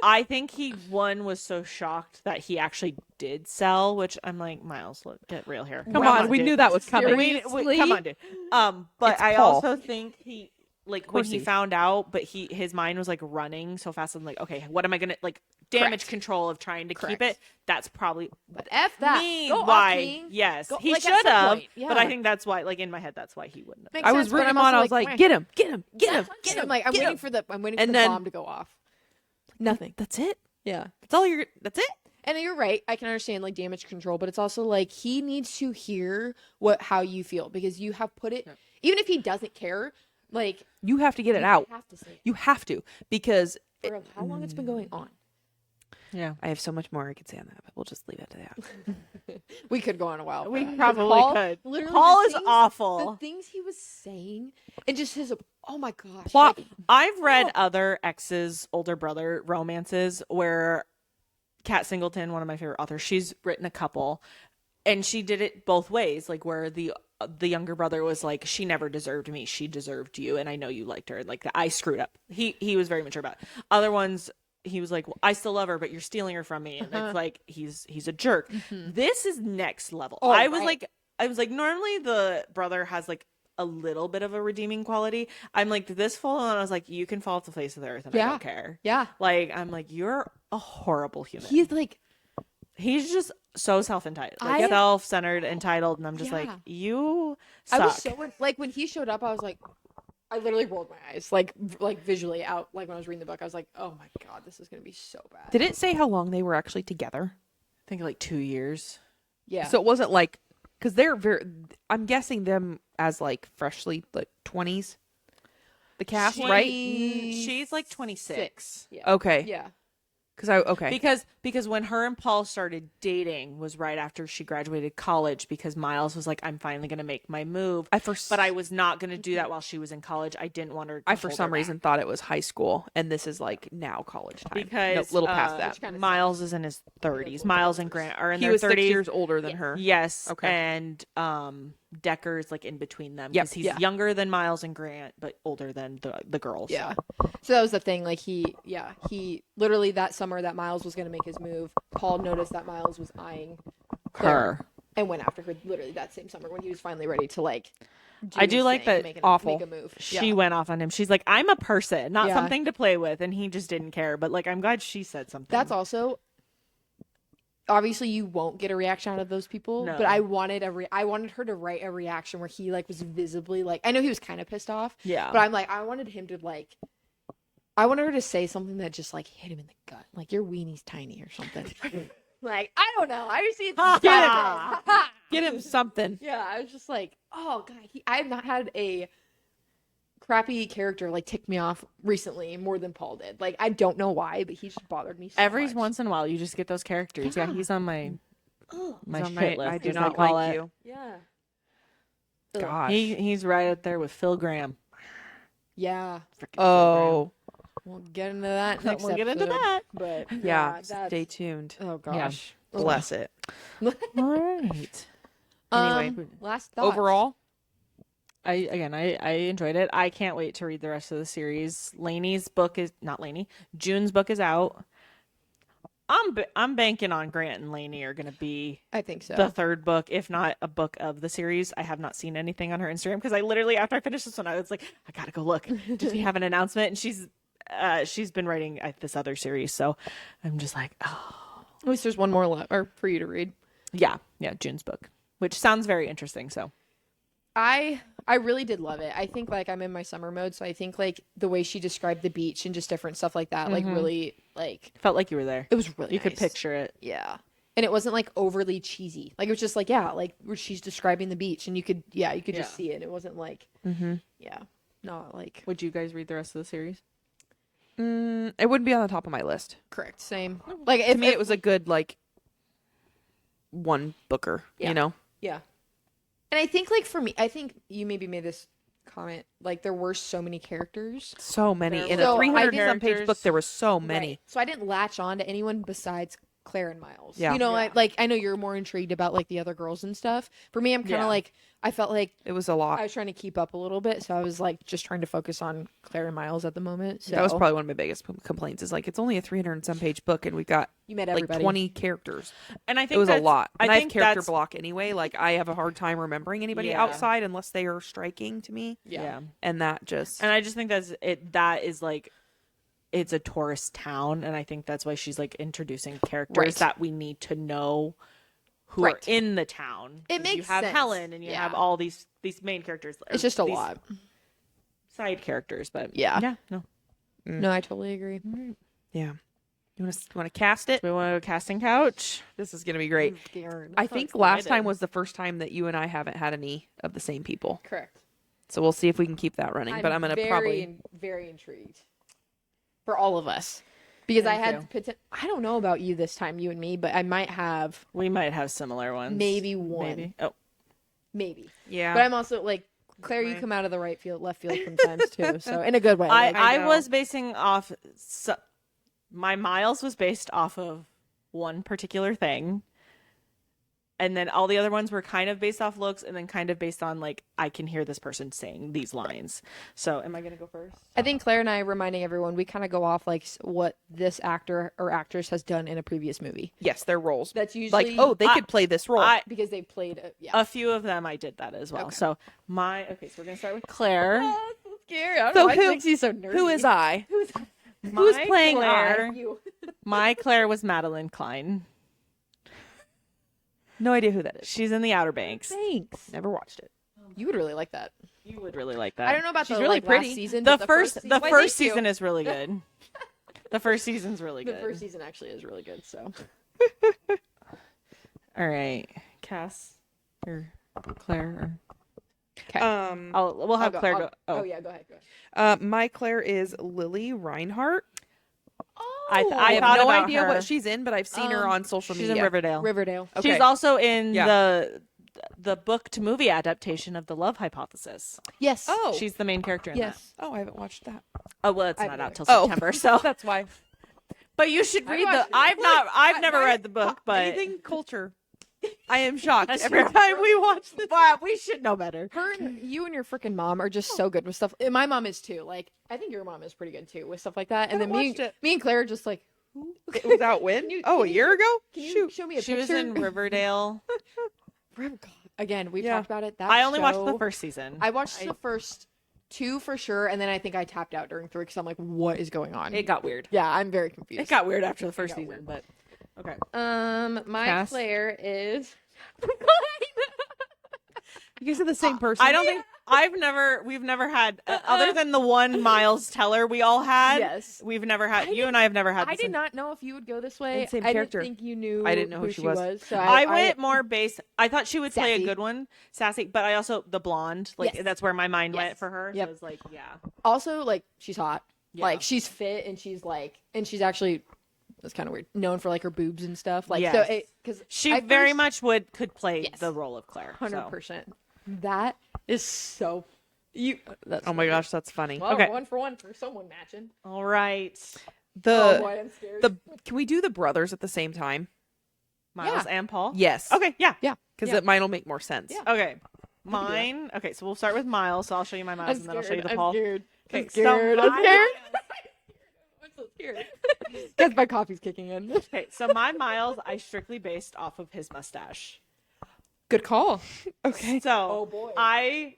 I think he was so shocked that he actually did sell, which I'm like, Miles, look, get real here. Come on, we dude. knew that was coming. Come on, dude. But It's I Paul. also think he like when course he he- found out, but his mind was like running so fast. I'm like, okay, what am I gonna like? damage Correct. control of trying to keep Correct. it. That's probably But F that. me Go why. off, King. Yes, Go- he like, at should some have. point, yeah. But I think that's why. Like in my head, that's why he wouldn't have. Makes I was sense, but rooting I'm him on. also I was like, like, get him, get him, get him, That's get what him. I'm get waiting him. for the And then- bomb to go off. Nothing. That's it. Yeah. That's all you're. That's it. And you're right. I can understand like damage control, but it's also like he needs to hear how you feel because you have put it. Even if he doesn't care, like You have to get it you out. have to say it. You have to because For how long it's been going on. Yeah, I have so much more I could say on that, but we'll just leave it to that. We could go on a while. we for that. probably Paul, could. Literally, Paul the is things- awful. The things he was saying and just his. Oh my gosh. Plot. like, I've read other exes, older brother romances where Kat Singleton, one of my favorite authors, she's written a couple, and she did it both ways. Like where the younger brother was like, she never deserved me, she deserved you, and I know you liked her. Like I screwed up. He was very mature about it. Other ones, he was like, well, I still love her, but you're stealing her from me, and it's like he's a jerk. This is next level. Oh, I was right. like, normally the brother has like a little bit of a redeeming quality. I'm like this full on. I was like, you can fall off the face of the earth, and I Yeah. don't care. Yeah. Like I'm like, you're a horrible human. He's like. He's just so self-entitled, like I- self-centered, entitled, and I'm just like, Yeah. you suck. I was so like when he showed up, I was like, I literally rolled my eyes, like visually out. Like when I was reading the book, I was like, oh my god, this is gonna be so bad. Did it say how long they were actually together? I think like 2 years. Yeah. So it wasn't like because they're very. I'm guessing them as like freshly like 20s. The cast, right? She's like 26. Yeah. Okay. Yeah. Okay. Because when her and Paul started dating was right after she graduated college, because Miles was like, I'm finally going to make my move. But I was not going to do that while she was in college. I didn't want her to I for hold some her reason back. thght it was high school, and this is like now college time. Because no, little past Which that. kinda Miles is in his 30s. Miles and Grant are in He their was 30s. 6 years older than her. Yes. Okay. And Decker's like in between them. Yep. Because he's Yeah. younger than Miles and Grant, but older than the girls. Yeah. So that was the thing. Like he literally that summer that Miles was gonna make his move, Paul noticed that Miles was eyeing Her. and went after her literally that same summer when he was finally ready to like. I do his like thing and that. Awful. Make a move. She went off on him. She's like, I'm a person, not Yeah. something to play with. And he just didn't care. But like, I'm glad she said something. That's also. Obviously, you won't get a reaction out of those people, No. but I wanted I wanted her to write a reaction where he like was visibly like I know he was kind of pissed off, Yeah. but I'm like I wanted him to like I wanted her to say something that just like hit him in the gut, like your weenie's tiny or something. Like I don't know, I just see it. Get him something. Yeah, I was just like, oh god, I have not had a crappy character like tick me off recently more than Paul did. Like I don't know why, but he just bothered me so Every much. once in a while, you just get those characters. Yeah, he's on my my He's on shit list. I do as they not call like it. you. Yeah. Gosh. He's right up there with Phil Graham. Yeah. Frickin' Oh. We'll get into that Phil next Graham. We'll get into episode, that. But Yeah. that's, Stay tuned. oh gosh. Bless it. All right. Anyway. Last thoughts. Overall, I enjoyed it. I can't wait to read the rest of the series. June's book is out. I'm banking on Grant and Lainey are going to be I think so. the third book, if not a book of the series. I have not seen anything on her Instagram because I literally, after I finished this one, I was like, I gotta go look. Did we have an announcement? And she's been writing this other series, so I'm just like, oh At least there's one more left or for you to read. yeah, June's book, which sounds very interesting. So I really did love it. I think like I'm in my summer mode, so I think like the way she described the beach and just different stuff like that, like really like felt like you were there. it was really You could nice. picture it. Yeah. And it wasn't like overly cheesy. Like it was just like, yeah, like where she's describing the beach and you could just see it. It wasn't like yeah. Not like Would you guys read the rest of the series? it wouldn't be on the top of my list. correct. Same. Like To me, it was a good like one booker. Yeah. You know. yeah. And I think like for me, I think you maybe made this comment, like there were so many characters. So many in So a I 300 did- some page book. There were so many. Right. So I didn't latch on to anyone besides Claire and Miles. Yeah. You know, I know you're more intrigued about like the other girls and stuff. For me, I'm kind of Yeah. like I felt like It was a lot. I was trying to keep up a little bit, so I was like just trying to focus on Claire and Miles at the moment. So That was probably one of my biggest complaints. Is like it's only a 300 and some page book, and we've got you met like everybody. 20 characters. And I It think was a that's- lot. And I have think character that's- block anyway. Like I have a hard time remembering anybody Yeah. outside unless they are striking to me. Yeah. And that just And I just think that is like it's a tourist town, and I think that's why she's like introducing characters Right. that we need to know who are Right. in the town. It 'Cause makes you have sense. Helen and you Yeah. have all these main characters. It's just a these lot. side characters, but Yeah. no. No, I totally agree. Yeah. You want to cast it? We want to go casting couch. This is going to be great. Scared. I think last excited. time was the first time that you and I haven't had any of the same people. Correct. So we'll see if we can keep that running. But I'm going to probably. very intrigued for all of us because I Thank had I don't know about you this time, you and me, but I might have We might have similar ones. maybe one, Maybe. Oh, maybe. Yeah. But I'm also like Claire. You Mine. come out of the left field sometimes too. So in a good way. like, I know. was basing off. My Miles was based off of one particular thing, and then all the other ones were kind of based off looks, and then kind of based on like I can hear this person saying these lines. So, am I gonna go first? I think Claire and I reminding everyone we kind of go off like what this actor or actress has done in a previous movie. Yes, their roles. That's usually Like, oh, they could play this role. because they played yeah. A few of them I did that as well. Okay. So so we're gonna start with Claire. Oh, so scary. I don't So know why it who- makes you so nerdy. Who is I? Who's Who's My playing Claire, you? My Claire was Madeline Klein. No idea who that is. She's in the Outer Banks. Thanks. Never watched it. You would really like that. You would really like that. I don't know about She's the really like, pretty. last season. The but first season, the Why, first thank you. season is really good. The first season's really The good. first season actually is really good. So All right, Cass or Claire. okay. We'll have Claire go. Oh Oh, yeah, go ahead. My Claire is Lily Reinhart. Oh, I I have thought no about idea her. what she's in, but I've seen her on social she's media. in Riverdale. Riverdale. Okay. She's also in Yeah. the book to movie adaptation of The Love Hypothesis. Yes. Oh, She's the main character in that. yes. oh, I haven't watched that. Oh well, it's I've not never- out till Oh. September, so That's why. but you should read watched the. it. I've never read the book, but anything culture. I am shocked That's every true. time we watch this. Wow, we should know better. Her and you and your freaking mom are just so good with stuff. And my mom is too. Like I think your mom is pretty good too with stuff like that. And then haven't watched it. me and Claire are just like, It was out when? you- Oh, a can you- year ago? can you Shoot. show me a She was picture? in Riverdale. Again, we've Yeah. talked about it. That I only watched show- the first season. I watched the first 2 for sure, and then I think I tapped out during 3 because I'm like, what is going on? It got weird. yeah, I'm very confused. It got weird after the first got season, but okay. My Cass? Claire is. You guys are the same person. I don't think we've never had other than the one Miles Teller we all had. Yes. We've never had you and I have never had. I this did in- not know if you would go this way. And same I character. didn't think you knew. I didn't know who she was. So I went more based. I thought she would play a Sassy. good one, sassy, but I also the blonde. Like Yes. that's where my mind Yes. went for her. Yep. So it was like, yeah, also like she's hot. Yeah. Like she's fit and she's like and she's actually that's kind of weird. Known for like her boobs and stuff. Like Yes. so because she very much could play Yes. the role of Claire. 100%. That is so you. That's Oh my gosh, that's funny. Well, Okay. 1 for 1 for someone matching. All right, Oh The boy, I'm scared. can we do the brothers at the same time? Miles Yeah. and Paul. Yes. Okay. Yeah. yeah. Because Yeah. mine will make more sense. Yeah. Okay. Mine. Okay, so we'll start with Miles. So I'll show you my Miles, and then I'll show you the Paul. Scared. Okay, I'm scared. so I'm my- scared. I'm so scared. Because my coffee's kicking in. Okay, so my Miles, I strictly based off of his mustache. Good call. Okay. So Oh, boy. I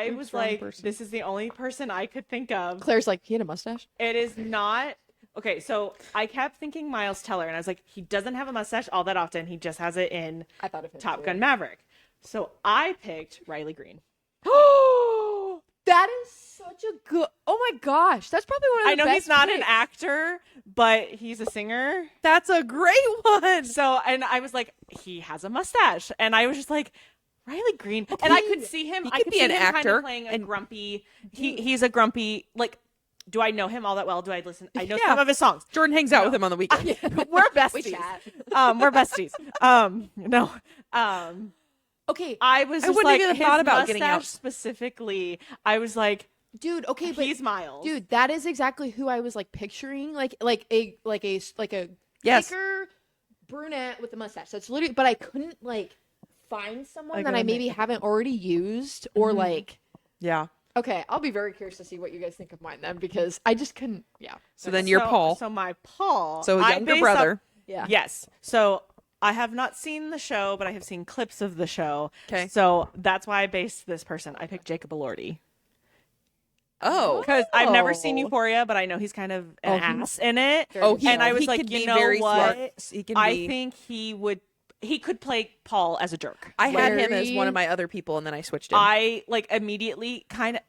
Oops, was wrong like, person. this is the only person I could think of. Claire's like, he had a mustache. It is not. Okay, so I kept thinking Miles Teller, and I was like, he doesn't have a mustache all that often. He just has it in I thought of him. Top too. Gun Maverick. So I picked Riley Green. Oh, that is such a good. Oh my gosh, that's probably one of the I know best he's not an picks. actor, but he's a singer. That's a great one. So, and I was like, he has a mustache, and I was just like, Riley Green, and I could see him. He I could could be see an him kind actor of playing a and- grumpy. He's a grumpy. Like, do I know him all that well? Do I listen? I know Yeah. some of his songs. Jordan hangs out with him on the weekend. We're besties. We chat. We're besties. No. Okay, I was I just wouldn't like even have his thought about getting mustache out. specifically. I was like, dude. Okay, but he's Miles. dude, that is exactly who I was like picturing. Like a Yes. thicker brunette with a mustache. That's literally. But I couldn't like find someone that I maybe haven't already used or like. Yeah. Okay, I'll be very curious to see what you guys think of mine then because I just couldn't. Yeah. So then you're Paul. So my Paul. So I younger based brother. off- Yeah. Yes. So I have not seen the show, but I have seen clips of the show. 'Kay. So that's why I based this person. I picked Jacob Elordi. Oh. because I've never seen Oh. Euphoria, but I know he's kind of an ass in it. Oh, And I was he like, could you be know very what? smart. He can I be. think he could play Paul as a jerk. I had him as Very- one of my other people, and then I switched him. I like immediately kind of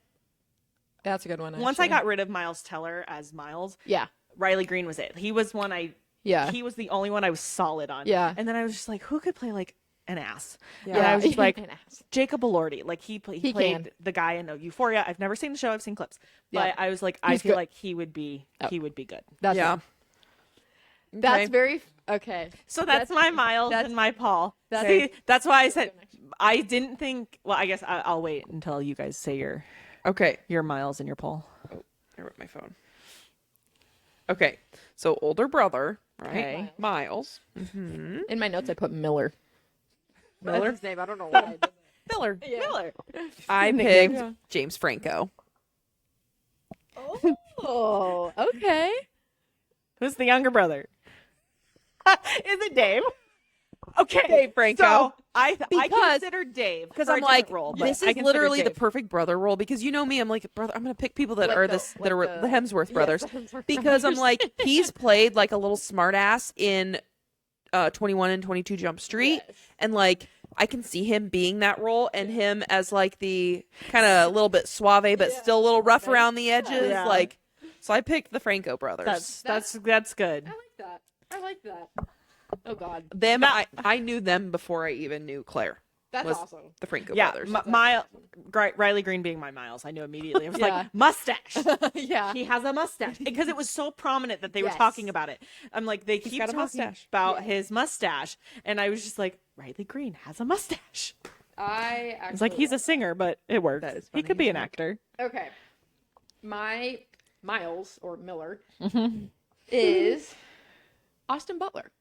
That's a good one. once I actually. got rid of Miles Teller as Miles, Yeah. Riley Green was it. He was one Yeah. he was the only one I was solid on. Yeah. And then I was just like, who could play like an ass? Yeah. And I was just like, An ass. Jacob Elordi. Like he He played can. the guy in Euphoria. I've never seen the show. I've seen clips, but Yeah. I was like, I He's feel good. like he would be good. That's yeah. That's Okay. very okay. So that's my Miles that's- and my Paul. that's- See, that's why I said I didn't think. Well, I guess I'll wait until you guys say Okay. your Miles and your Paul. I wrote my phone. Okay. So older brother, right? Okay. Miles. In my notes, I put Miller. Miller? That's his name. I don't know why. I did that. Miller. Miller. I picked James Franco. Oh, okay. Who's the younger brother? Is it Dave? Okay, Dave Franco. So I Because- considered Dave Because for a I'm like, different role, but this I is considered literally the Dave. perfect brother role. Because you know me, I'm like, brother, I'm gonna pick people that Like are the- this like that are the Hemsworth brothers. Hemsworth Because I'm brothers. like, he's played like a little smartass in 21 and 22 Jump Street, Yes. and like I can see him being that role, and him as like the kind of a little bit suave but still a little rough around the edges. Yeah. Like, so I picked the Franco brothers. That's good. I like that. I like that. Oh God, Them, I knew them before I even knew Claire. that's was awesome. The Franco Yeah, brothers. Riley Green being my Miles, I knew immediately. I was Yeah. like, mustache. Yeah. He has a mustache because it was so prominent that they were Yes. talking about it. I'm like, they keep got a talking mustache. about his mustache, and I was just like, Riley Green has a mustache. I actually. It's like he's a singer, but it works. That is He funny. could be He's an like- actor. Okay. My Miles or Miller Mm-hmm. is Austin Butler.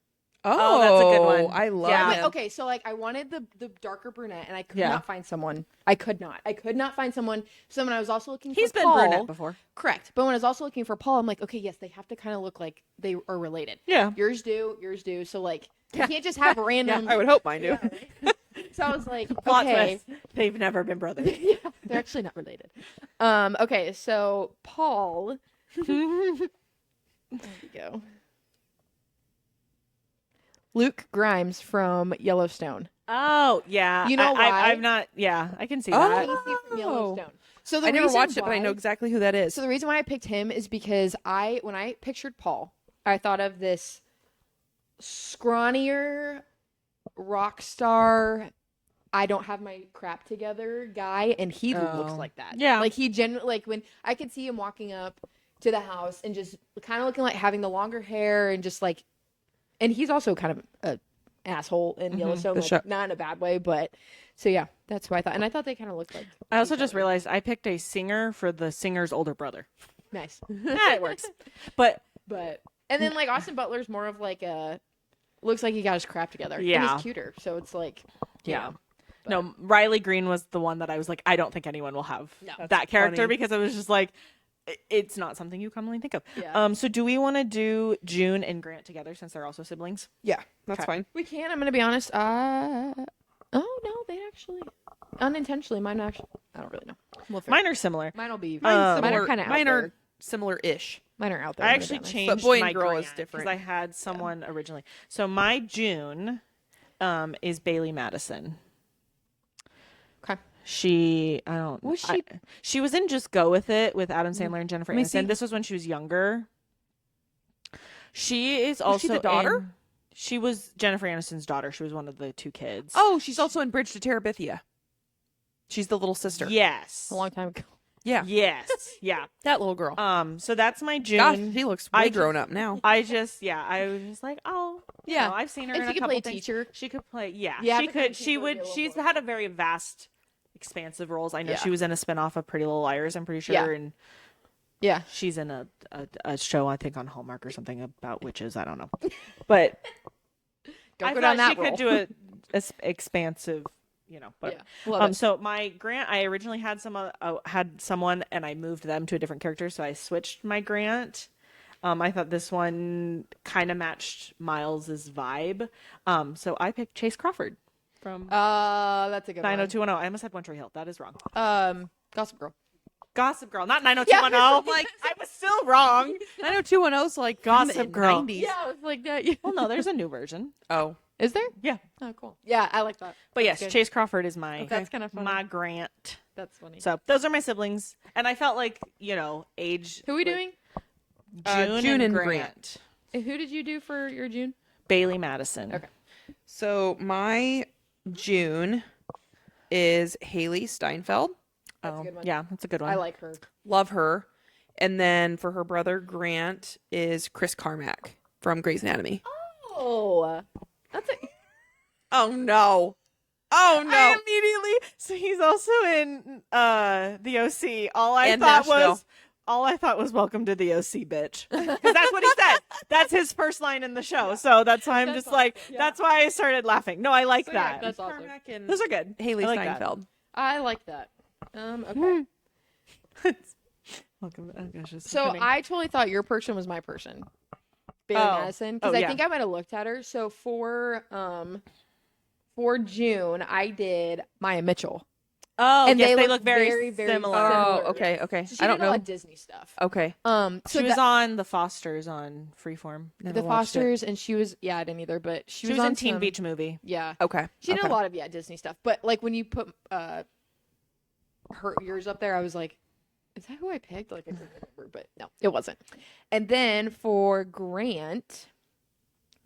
Oh, that's a good one. I love Yeah. him. Okay, so like I wanted the darker brunette, and I could Yeah. not find someone. I could not find someone. So when I was also looking, He's for been Paul, brunette before. correct. But when I was also looking for Paul, I'm like, okay, yes, they have to kind of look like they are related. Yeah. Yours do. So like, you can't just have random. I would hope mine do. So I was like, Plot okay, twist. They've never been brothers. yeah, they're actually not related. Okay, so Paul. There we go. Luke Grimes from Yellowstone. Oh, yeah. You know why? I'm not. Yeah, I can see Oh. that. Easy from Yellowstone. So the I never reason watched it, but I why- know exactly who that is. So the reason why I picked him is because when I pictured Paul, I thought of this scrawnier rock star. I don't have my crap together guy, and he looks Oh. like that. Yeah. like he genuinely like when I could see him walking up to the house and just kind of looking like having the longer hair and just like, and he's also kind of a asshole in Yellowstone, The like, show- not in a bad way, but so yeah, that's what I thought, and I thought they kind of looked like. I also each just other. realized I picked a singer for the singer's older brother. Nice. Yeah, it works. But But and then like Austin Butler's more of like a looks like he got his crap together. And Yeah. he's cuter, so it's like you yeah. know. No, Riley Green was the one that I was like, I don't think anyone will have that character funny. because it was just like, it's not something you commonly think of. Yeah. So do we want to do June and Grant together since they're also siblings? Yeah, that's Okay. fine. We can. I'm gonna be honest. Oh no, they actually unintentionally. Mine actually. I don't really know. We'll figure- Mine are similar. Mine will be. Mine's mine are Similar- kind of out mine there. are similar-ish. Mine are out there. I I'm gonna actually be honest. changed But boy and my girl is Grant different. because I had someone originally. So my June is Bailey Madison. Okay. Was she was in Just Go With It with Adam Sandler and Jennifer me Aniston. see. This was when she was younger. She is Was also she the daughter? she was Jennifer Aniston's daughter. She was one of the two kids. Oh, she's also in Bridge to Terabithia. She's the little sister. yes. A long time ago. Yeah, Yes. Yeah. that little girl. So that's my June. Gosh, she looks way I grown up now. I was just like, oh, Yeah. I've seen her And in she a could couple play a things. teacher. She could play, yeah. Yeah, She but then could. she She would would. be a little She's more- had a very vast, expansive roles. I know Yeah. she was in a spinoff of Pretty Little Liars. I'm pretty sure, Yeah. and Yeah. she's in a show I think on Hallmark or something about witches. I don't know, but Don't I go thought down that she roll. could do a expansive, but Yeah. Love it. so my Grant, I originally had someone and I moved them to a different character, so I switched my Grant. I thought this one kind of matched Miles's vibe, so I picked Chase Crawford from That's a good one. 90210. I almost had One Tree Hill. That is wrong. Gossip Girl. Gossip Girl, not 90210. like I was still wrong. 90210's like Gossip from the Girl. 90s. Yeah, I was like that. Yeah. Well, no, there's a new version. Oh, Is there? Yeah. Oh, cool. Yeah, I like that. But yes, good. Chase Crawford is my That's kind of funny. my Grant. That's funny. So those are my siblings, and I felt like age. Who are we like, doing? June and Grant. Grant. And who did you do for your June? Bailey Madison. Okay. So my June is Haley Steinfeld. That's a good one. Yeah, that's a good one. I like her. Love her. And then for her brother Grant is Chris Carmack from Grey's Anatomy. Oh, that's a. Oh no. Oh no. I immediately. So he's also in the OC. All I And thought Nashville. was "Welcome to the OC, bitch," because that's what he said. That's his first line in the show. So that's why I'm That's just awesome. like, Yeah. that's why I started laughing. No, I like So, yeah, that. that's awesome. Carmack and Those are good. Haley I like that. Steinfeld. I like that. Okay. Welcome. Oh gosh, it's So funny. I totally thought your person was my person, Bailey Oh. Madison, because Oh, I yeah. think I might have looked at her. So for June, I did Maya Mitchell. Oh, and yes, they they look look very, very, very similar. similar. Oh, okay, okay. So she I don't did a know. lot of Disney stuff. Okay. So She was on The Fosters on Freeform. Never the watched it. Fosters, and she was I didn't either, but She she was on in Teen some- Beach Movie. Yeah, Okay. she did okay. a lot of Disney stuff. But like when you put yours up there, I was like, is that who I picked? Like I couldn't remember, but no, it wasn't. And then for Grant,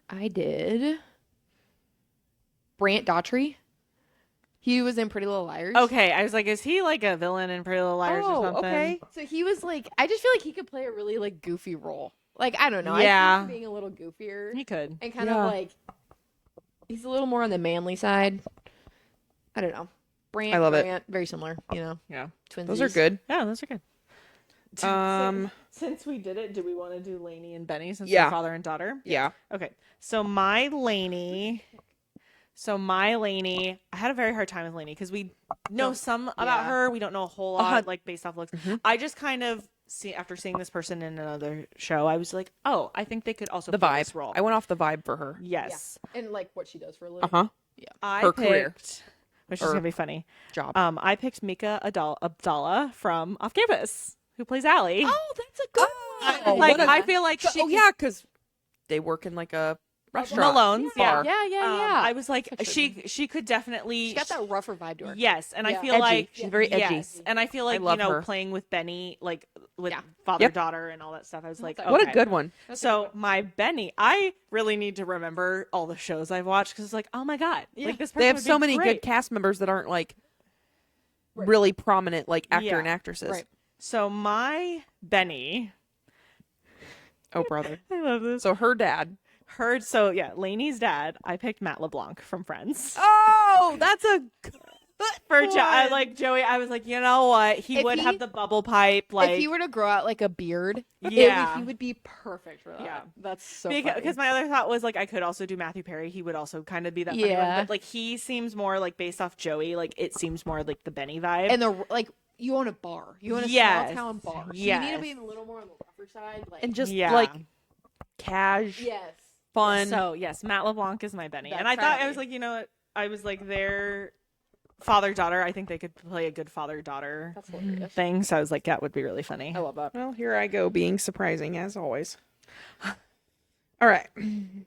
I did Brant Daughtry. He was in Pretty Little Liars. Okay, I was like, is he like a villain in Pretty Little Liars or something? okay. So he was like, I just feel like he could play a really like goofy role. Like I don't know. Yeah. I see him being a little goofier He could. and kind Yeah. of like he's a little more on the manly side. I don't know. Brant, I love it. Grant, very similar. Yeah. Twinsies. Those are good. Yeah, those are good. Since we did it, do we want to do Lainey and Benny since Yeah. they're father and daughter? yeah. Okay. So my Lainey, I had a very hard time with Lainey because we know some about yeah. her. We don't know a whole lot, Uh-huh. like based off looks. Mhm. I just kind of after seeing this person in another show, I was like, oh, I think they could also The play this vibe. role. I went off the vibe for her. Yes. And like what she does for a living. Uh-huh. I Her picked, career. which is Or- gonna be funny. Job. I picked Mika Abdallah from Off Campus, who plays Allie. Oh, that's a good one. Like what a- I feel like she oh yeah, because they work in like a restaurant. Malone's, bar. Yeah, yeah. I was like, Such a- she could definitely. She got that rougher vibe to her. Yes, and I Yeah. feel Edgy. like She's very edgy. Yes, and I feel like love her. playing with Benny, like with Yeah. father Yep. daughter and all that stuff. I was like, That's okay. What a good one. That's a So good one. my Benny, I really need to remember all the shows I've watched because it's like, oh my god, Yeah. like this. Person They have would so be many great. good cast members that aren't like Right. really prominent like actor Yeah. and actresses. Right. So my Benny, Oh brother. I love this. So her dad. Heard so yeah, Lainey's dad. I picked Matt LeBlanc from Friends. Oh, that's a good For one. I like Joey. I was like, you know what? He If would he- have the bubble pipe, like if he were to grow out like a beard, Yeah. he would be perfect for that. Yeah. That's so because my other thought was like I could also do Matthew Perry. He would also kind of be that funny one, Yeah. but like he seems more like based off Joey. Like it seems more like the Benny vibe. and the like you own a bar. You own a Yes. small town bar. So you need Yes. to be a little more on the rougher side. Like and just Yeah. like cash, yes. fun. So yes, Matt LeBlanc is my Benny, That's and I thought I right. was like, you know, what? I was like their father daughter. I think they could play a good father daughter That's hilarious. thing. So I was like, that would be really funny. I love that. Well, here I go being surprising as always. All right. I'm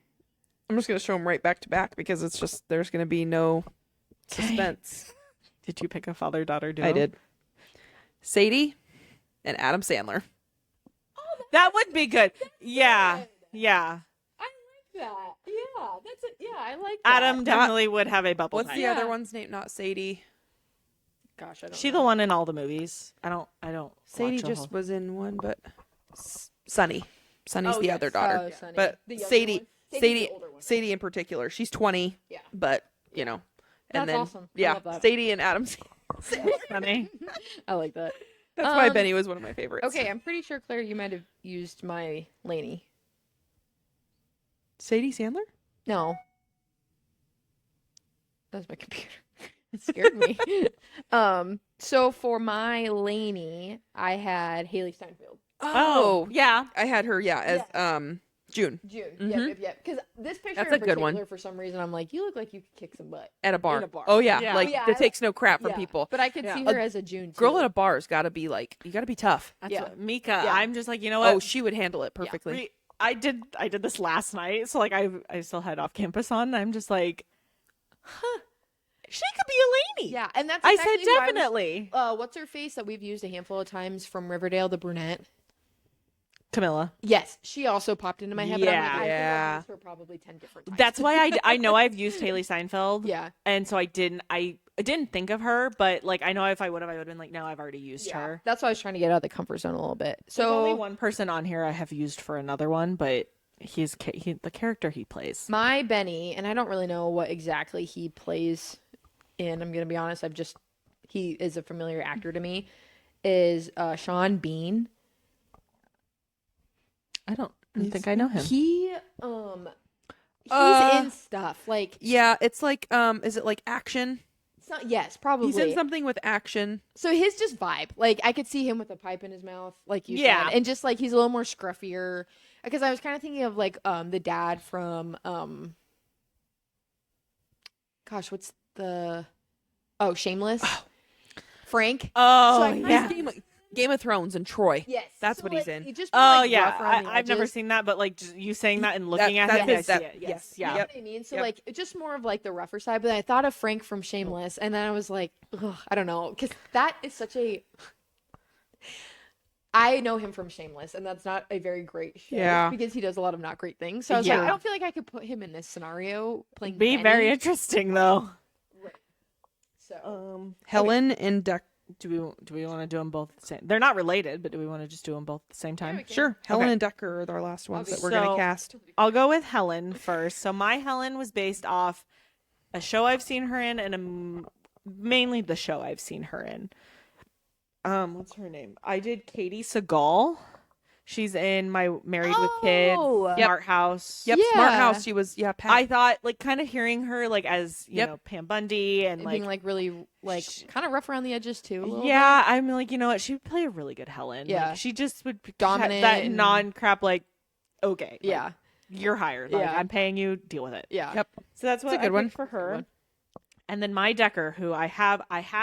just going to show them right back to back because it's just there's going to be no suspense. Did you pick a father daughter duo? I did. Sadie and Adam Sandler. That would be good. Yeah, yeah. I like that. Yeah, that's it. Yeah, I like Adam definitely would have a bubble What's pipe. the Yeah. other one's name? Not Sadie. Gosh, I don't. She know. the one in all the movies? I don't. Sadie watch a just whole- was in one, but Sunny. Sunny's Oh, the yes. other daughter. Oh, Sunny. But The younger Sadie, one? Sadie's Sadie, the older one. Sadie in particular, she's 20. Yeah. But you know, and That's then awesome. I yeah, love that. Sadie and Adam. funny. I like that. That's why Um, Benny was one of my favorites. Okay, I'm pretty sure Claire, you might have used my Lainey. Sadie Sandler. No. That was my computer. It scared me. So for my Lainey, I had Haley Steinfeld. Oh, yeah. I had her. Yeah, as June. Yep. Because this picture That's in a good one. particular, for some reason, I'm like, you look like you could kick some butt. At a bar. In a bar. Oh, yeah. Yeah. Like, Yeah, that takes no crap from Yeah. people. But I could see her as a June, too. Girl at a bar's got to be like, you got to be tough. That's Yeah. what, Mika. Yeah. I'm just like, you know what? Oh, she would handle it perfectly. I did this last night, so like I still had off campus on. And I'm just like, she could be a lady. Yeah, and that's I exactly said who I was- definitely. what's her face that we've used a handful of times from Riverdale, the brunette? Camilla. Yes, she also popped into my head. But I'm like, I think Yeah. I've used her probably 10 different times. That's why I know I've used Haley Steinfeld. Yeah. And so I didn't think of her, but like I know if I would have been like, no, I've already used Yeah. her. That's why I was trying to get out of the comfort zone a little bit. There's So only one person on here I have used for another one, but he's the character he plays. my Benny, and I don't really know what exactly he plays in. I'm gonna be honest. He is a familiar actor to me. Is Sean Bean? I don't think I know him. He's in stuff like Yeah, it's like, is it like action? yes, probably. He's in something with action. So his just vibe. Like I could see him with a pipe in his mouth, like you Yeah. said, and just like he's a little more scruffier. Because I was kind of thinking of like the dad from gosh, what's the Shameless? Frank. Oh, So I yeah. Game of Thrones and Troy. Yes, That's so, what he's like, in. he just Oh like, yeah, rough around the I've never edges. seen that, but like just you saying that and looking at that- him, that I is- see that- it. yes. Yes, You yeah. know what I mean? So Yep. like just more of like the rougher side. But I thought of Frank from Shameless, and then I was like, ugh, I don't know, because that is such a. I know him from Shameless, and that's not a very great show. Yeah. Because he does a lot of not great things. So I was Yeah. like, I don't feel like I could put him in this scenario playing. Be Benny. very interesting though. So Helen and Deck. Do we want to do them both the same? They're not related, but do we want to just do them both at the same time? we can. Sure. Helen Okay. and Decker are our last ones that we're So- going to cast. I'll go with Helen first. So my Helen was based off a show I've seen her in, and mainly the show I've seen her in. What's her name? I did Katie Seagal. She's in my Married with Kids, Oh! Smart House. Yep. Yeah. Smart House. She was, Pat. I thought like kind of hearing her like as you Yep. know Pam Bundy and being like really like kind of rough around the edges too. A little yeah, I'm like, you know what? She would play a really good Helen. Yeah. Like, she just would Dominant that and- non-crap like, okay. bit. like, Yeah. you're hired. Like, Yeah. I'm paying you. Deal with it. Yeah. Yep. So that's what It's a good I one. picked for her. one. And then my Decker, who I had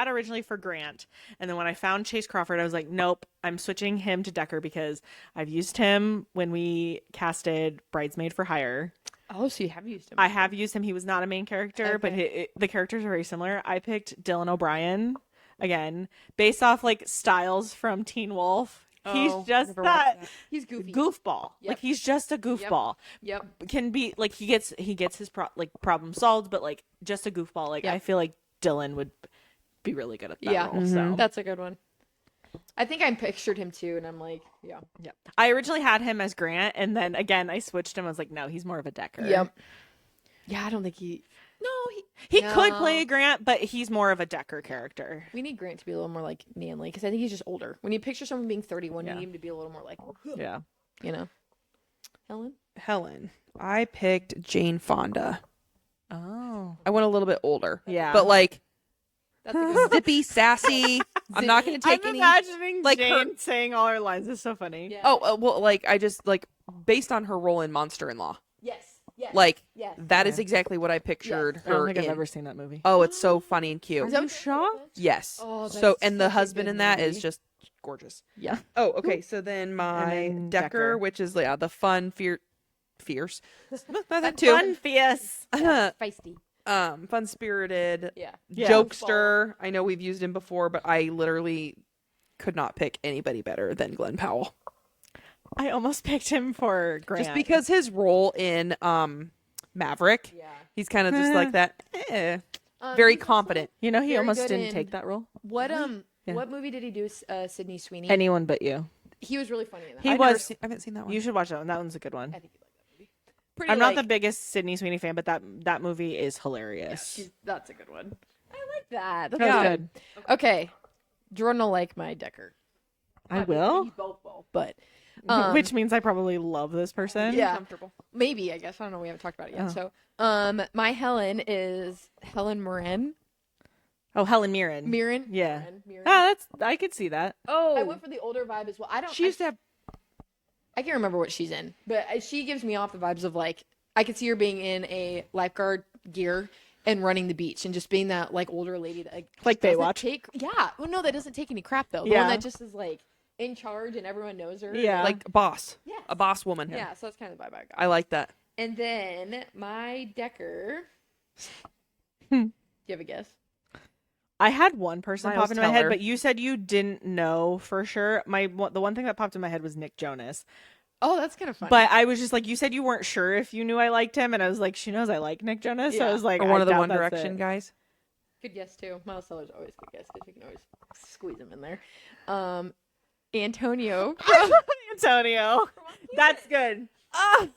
originally for Grant, and then when I found Chase Crawford, I was like, nope, I'm switching him to Decker because I've used him when we casted Bridesmaid for Hire. Oh, so you have used him. I have used him. He was not a main character, but Okay. the characters are very similar. I picked Dylan O'Brien again, based off like Styles from Teen Wolf. He's Oh, just never watched that He's goofy. goofball. Yep. Like he's just a goofball. Yep. Can be like he gets his problem solved, but like just a goofball. Like Yep. I feel like Dylan would be really good at that Yeah. role. So That's a good one. I think I pictured him too, and I'm like, yeah. yeah, I originally had him as Grant, and then again I switched him. I was like, no, he's more of a Decker. Yep. Yeah, I don't think he. No, he could No. play a Grant, but he's more of a Decker character. We need Grant to be a little more like manly because I think he's just older. When you picture someone being 31, Yeah. you need him to be a little more like, Yeah. you know. Helen. Helen. I picked Jane Fonda. Oh. I went a little bit older. Yeah. But like That's a good one. zippy, sassy. I'm not going to take I'm any. imagining like, Jane her- saying all her lines. It's so funny. Yeah. Oh, well, like I just like based on her role in Monster in Law. Yes. Yes. Like Yes. that is exactly what I pictured I don't her think I've in. ever seen that movie. Oh, it's so funny and cute. Is that you shocked? Yes. Oh, so that's and the such a husband good in that is movie. just gorgeous. Yeah. Oh, okay. So then my then Decker, Decker. which is the fun fierce. that too. Fun, fierce. Feisty. Fun spirited. Yeah. Yeah. Jokester. I know we've used him before, but I literally could not pick anybody better than Glenn Powell. I almost picked him for Grant. Just because his role in Maverick, Yeah. he's kind of just like that. Very he's also- confident. You know, he Very almost good didn't in- take that role. What Yeah. what movie did he do? Sydney Sweeney. Anyone but you. He was really funny in that. He I've never was. seen- I haven't seen that one. You should watch that one. That one's a good one. I think you like that movie. Pretty. I'm not like, the biggest Sydney Sweeney fan, but that movie is hilarious. That's a good one. I like that. That's That was good. Okay. Jordan will like my Decker. I will. Both will, but Which means I probably love this person. yeah, Comfortable. maybe I guess I don't know. We haven't talked about it yet. Oh. So, my Helen is Helen Mirren. Oh, Helen Mirren. Mirren. Yeah. Mirren. Ah, I could see that. Oh, I went for the older vibe as well. I don't. she used to have. I can't remember what she's in, but she gives me off the vibes of like I could see her being in a lifeguard gear and running the beach and just being that like older lady that Like doesn't Baywatch. Yeah, well, no, that doesn't take any crap though. The one that just is like in charge and everyone knows her. Yeah. Like a boss. Yes. A boss woman. Yeah, so that's kind of the vibe I got. I like that. And then my Decker. Do you have a guess? I had one person Miles pop into my head, Teller. but you said you didn't know for sure. The one thing that popped in my head was Nick Jonas. Oh, that's kind of fun. But I was just like, you said you weren't sure if you knew I liked him, and I was like, she knows I like Nick Jonas, so I Yeah. was like, Or one I of the doubt One that's Direction it. guys. Good guess too. Miles Teller's always a good guess because you can always squeeze him in there. Antonio. Antonio. That's good. Ah,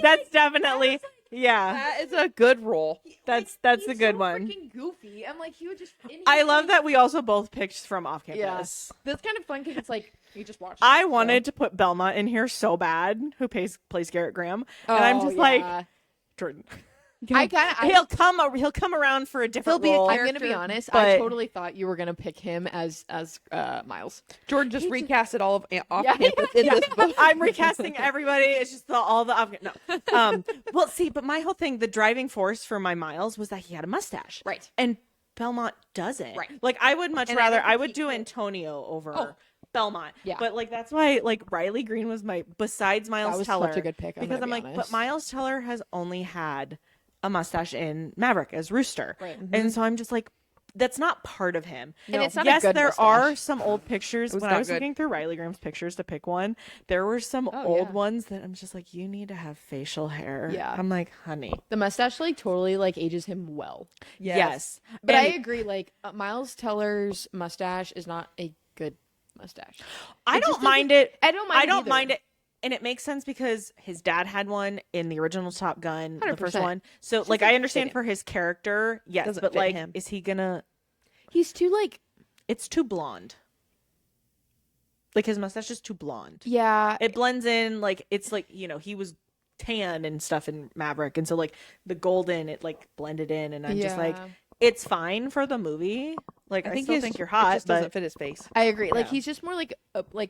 That's definitely yeah. That is a good role. That's he's a good so one. Freaking goofy. I'm like he would just. I love that we also both picked from off campus. Yeah, that's kind of fun because it's like you just watch. I wanted to put Belmont in here so bad, who plays Garrett Graham, and I'm just like Jordan. I kind of. He'll come around for a different role. I'm gonna be honest. I but- totally thought you were gonna pick him as Miles. Jordan just recasted all of off Yeah. campus in this book. I'm recasting everybody. It's just all the no. Well, see, but my whole thing, the driving force for my Miles was that he had a mustache, Right. And Belmont doesn't. Right. Like I would much And I rather. don't think I would he do could. Antonio over Oh. Belmont. Yeah. But like that's why like Riley Green was my besides Miles That was Teller. such a good pick, I'm because gonna I'm be like, honest. but Miles Teller has only had a mustache in Maverick as Rooster, Right. and so I'm just like. That's not part of him. And it's not a yes, good there mustache. are some old pictures. was When not I was good. looking through Riley Graham's pictures to pick one, there were some Oh, old yeah. ones that I'm just like, you need to have facial hair. Yeah. I'm like, honey. The mustache like totally like ages him well. Yes. But I And agree. Like Miles Teller's mustache is not a good mustache. I It just don't mind it. I don't mind. I don't either. mind it. And it makes sense because his dad had one in the original Top Gun, the first 100%. one. So, like, doesn't I fit understand him. for his character, yes, Doesn't but fit like, him. is he gonna? He's too like. It's too blonde. Like his mustache is too blonde. Yeah. It blends in. Like it's like he was tan and stuff in Maverick, and so like the golden, it like blended in, and I'm just like, Yeah. it's fine for the movie. Like I still think you're hot, It just doesn't but fit his face. I agree. Like Yeah. he's just more like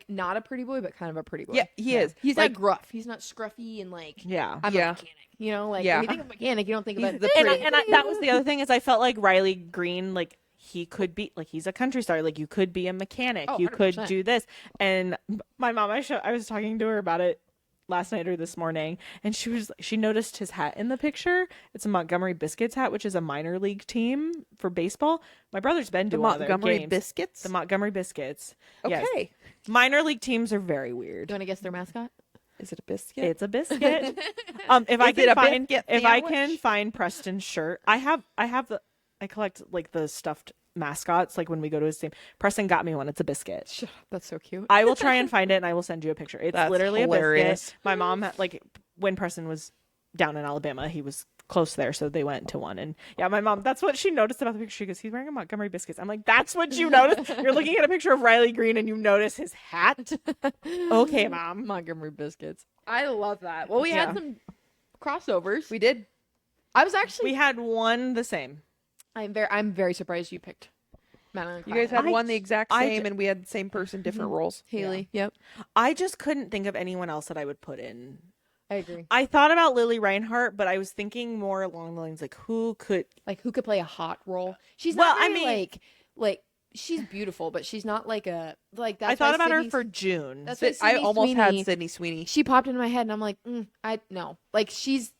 not a pretty boy, but kind of a pretty boy. Yeah, he is. He's like not gruff. He's not scruffy and like yeah. I'm Yeah. a mechanic. You know, like Yeah. when you think of mechanic, you don't think He's about the And, pretty- that was the other thing is I felt like Riley Green, like he could be like he's a country star, like you could be a mechanic, Oh, you could 100%. do this. And my mom, I was talking to her about it last night or this morning, and she noticed his hat in the picture. It's a Montgomery Biscuits hat, which is a minor league team for baseball. My brother's been to the one of their Montgomery games. Biscuits. The Montgomery Biscuits. Okay. Yes. Minor league teams are very Do weird. you want to guess their mascot? Is it a biscuit? It's a biscuit. If I Is can it a find biscuit if I can sandwich? find Preston's shirt, I collect like the stuffed mascots. Like when we go to his team, Preston got me one. It's a biscuit. Shut up. That's so cute. I will try and find it and I will send you a picture. It's That's literally a hilarious. biscuit. My mom had, like when Preston was down in Alabama, he was close there, so they went to one. And yeah, my mom, that's what she noticed about the picture. She goes, he's wearing a Montgomery Biscuits. I'm like, that's what you noticed? You're looking at a picture of Riley Green and you notice his hat? Okay, mom. Montgomery Biscuits. I love that. Well, we Yeah. had some crossovers. We did. I was actually. We had one the same. I'm very surprised you picked Madeline. You guys had I one the j- exact I same, j- and we had the same person, different roles. Haley. Yep. I just couldn't think of anyone else that I would put in. I agree. I thought about Lily Reinhart, but I was thinking more along the lines like who could. Like who could play a hot role? She's Well, not I very, mean- like she's beautiful, but she's not like a like that. I thought about her for June. That's Sid- why I Sydney almost had Sweeney- Sydney Sweeney. She popped into my head, and I'm like, I no. Like she's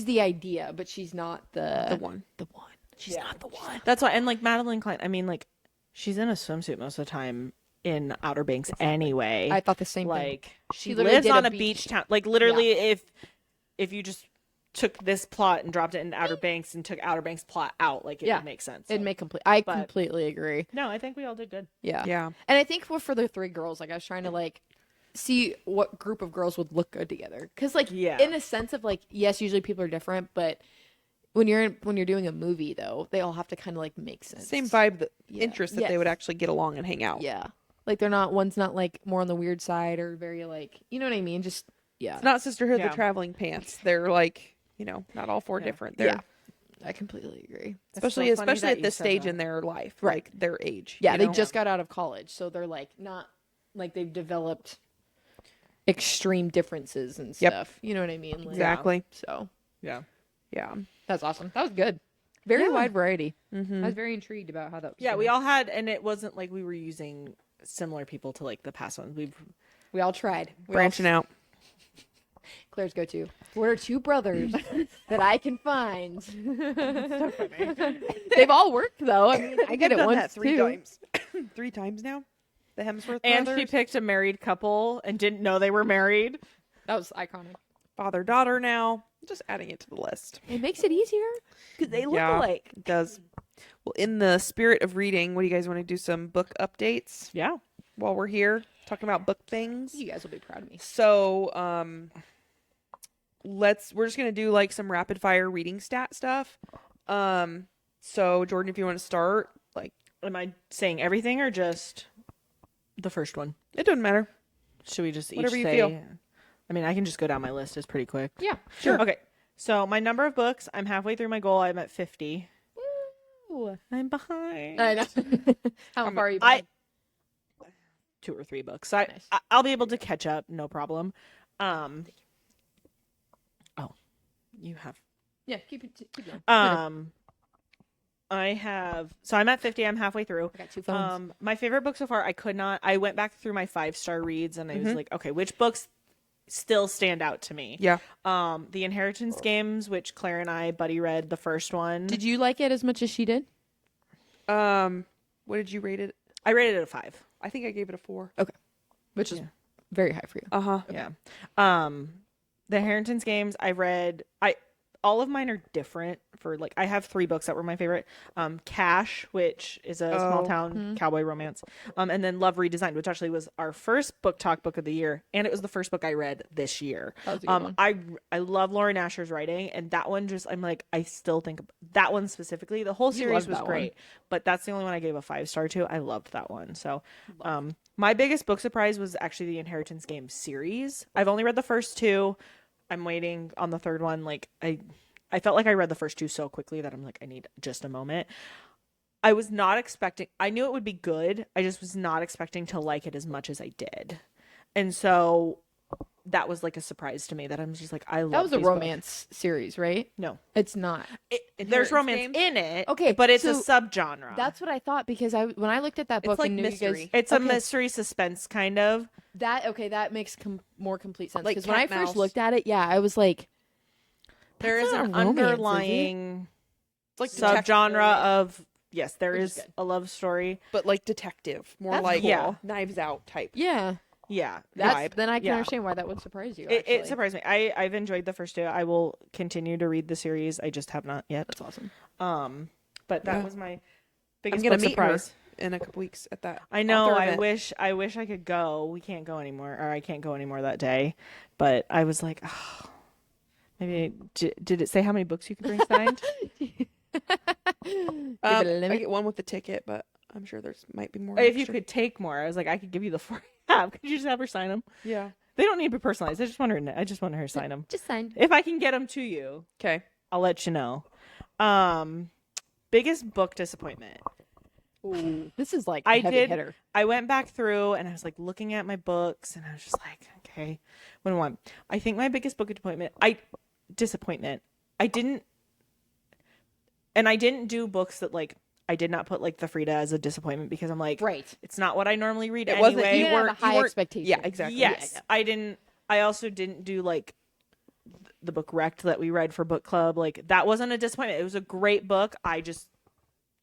the idea, but she's not The one. The one. She's not the one. That's why, and like Madeline Klein. I mean, like she's in a swimsuit most of the time in Outer Banks anyway. I thought the same thing. like she literally lives did on a a beach. beach town. Like literally, if you just took this plot and dropped it into Outer Banks and took Outer Banks plot out, like it Yeah. would make sense. It'd So- make complete. I but- completely agree. no, I think we all did good. Yeah. Yeah. And I think for the three girls, like I was trying to like see what group of girls would look good together. Because like Yeah. in a sense of like yes, usually people are different, but when you're doing a movie though, they all have to kind of like make sense. Same vibe, the Yeah. interest that they Yes. would actually get along and hang out. Yeah. Like they're not one's not like more on the weird side or very like you know what I mean. Just yeah. It's not Sisterhood Yeah. the Traveling Pants. They're like, not all four different. They're Yeah. I completely agree. especially so funny especially that at you this said stage that. in their life, Right. like their age. Yeah, you they know? just got out of college, so they're like not like they've developed extreme differences and Yep. stuff. You know what I mean? Like, Exactly. So Yeah. Yeah. that's awesome. That was good. Very Yeah. wide variety. Mm-hmm. I was very intrigued about how that was Yeah, we going. all had, and it wasn't like we were using similar people to like the past ones. We all tried. Branching out. Claire's go-to. What are two brothers that I can find? They've all worked though. I mean, I get it done once that 3 too. times. 3 times now. The Hemsworth And brothers. she picked a married couple and didn't know they were married. That was iconic. Father daughter now. Just adding it to the list. It makes it easier because they look Yeah. alike. It does. Well, in the spirit of reading, what do you guys want to do? Some book updates Yeah. while we're here talking about book things. You guys will be proud of me. So, we're just gonna do like some rapid fire reading stat stuff. So Jordan, if you want to start, like, Am I saying everything or just the first one? it doesn't matter. Should we just each Whatever you say? feel. I mean, I can just go down my list. It's pretty quick. Yeah. Sure. Okay. So my number of books, I'm halfway through my goal. I'm at 50. Ooh. I'm behind. I know. How far are you? I behind? 2 or 3 books. So Nice. I'll be able to catch up, no problem. Oh, you have. Yeah. Keep going. So I'm at 50. I'm halfway through. I got 2 phones. My favorite book so far, I went back through my 5-star reads and I was Mhm. like, okay, which books still stand out to me? Yeah. The Inheritance Games, which Claire and I buddy read the first one. Did you like it as much as she did? What did you rate it? I rated it a 5. I think I gave it a 4. Which is Yeah. very high for you. Uh-huh. Yeah. The Inheritance Games, all of mine are different for like I have 3 books that were my favorite. Cash, which is a small town cowboy romance. And then Love Redesigned, which actually was our first book talk book of the year, and it was the first book I read this year. That was a good one. I love Lauren Asher's writing, and that one I'm like I still think that one specifically. The whole series loved was that great, but that's the only one I gave a 5-star to. I loved that one. So, my biggest book surprise was actually the Inheritance Games series. I've only read the first 2. I'm waiting on the third one. Like I felt like I read the first 2 so quickly that I'm like, I need just a moment. I was not expecting, I knew it would be good. I just was not expecting to like it as much as I did. And so that was like a surprise to me that I'm just like, I love That was a these books. romance series, right? No. It's not. There's Inheritance romance Games? in it. Okay, But it's a so subgenre. That's what I thought because when I looked at that book like and knew mystery. you guys It's a okay, mystery suspense kind of. that makes more complete sense Like because when I cat first mouse. looked at it, yeah, I was like, There That's is not an a romance, is it? underlying It's like detective subgenre romance, of, yes, there Which is is good. a love story. but like detective, more That's like cool. Knives Out type. yeah, Yeah. that's then I can Yeah. understand why that would surprise you. It Actually. surprised me. I've enjoyed the first 2. I will continue to read the series. I just have not yet. That's awesome. But that Yeah. was my I'm biggest gonna book meet surprise. her in a couple weeks at that. I know. author I event. wish I could go. We can't go anymore, or I can't go anymore that day. But I was like, oh, maybe did it say how many books you could bring signed? Give it a I limit. get one with the ticket, but I'm sure there's might be more. If you extra. could take more, I was like, I could give you the 4 I have. Could you just have her sign them? Yeah. They don't need to be personalized. I just want her to sign them. Just signed. If I can get them to you, Okay. I'll let you know. Biggest book disappointment. Ooh, this is like I a heavy did. hitter. I went back through and I was like looking at my books and I was just like, okay, what do I want? I think my biggest book disappointment. I didn't do books that like I did not put like the Frida as a disappointment because I'm like, Right. it's not what I normally read It anyway. wasn't- You didn't have a high weren't- expectation. Yeah, exactly. Yes, Yeah. I didn't. I also didn't do like the book Wrecked that we read for book club. Like that wasn't a disappointment. It was a great book.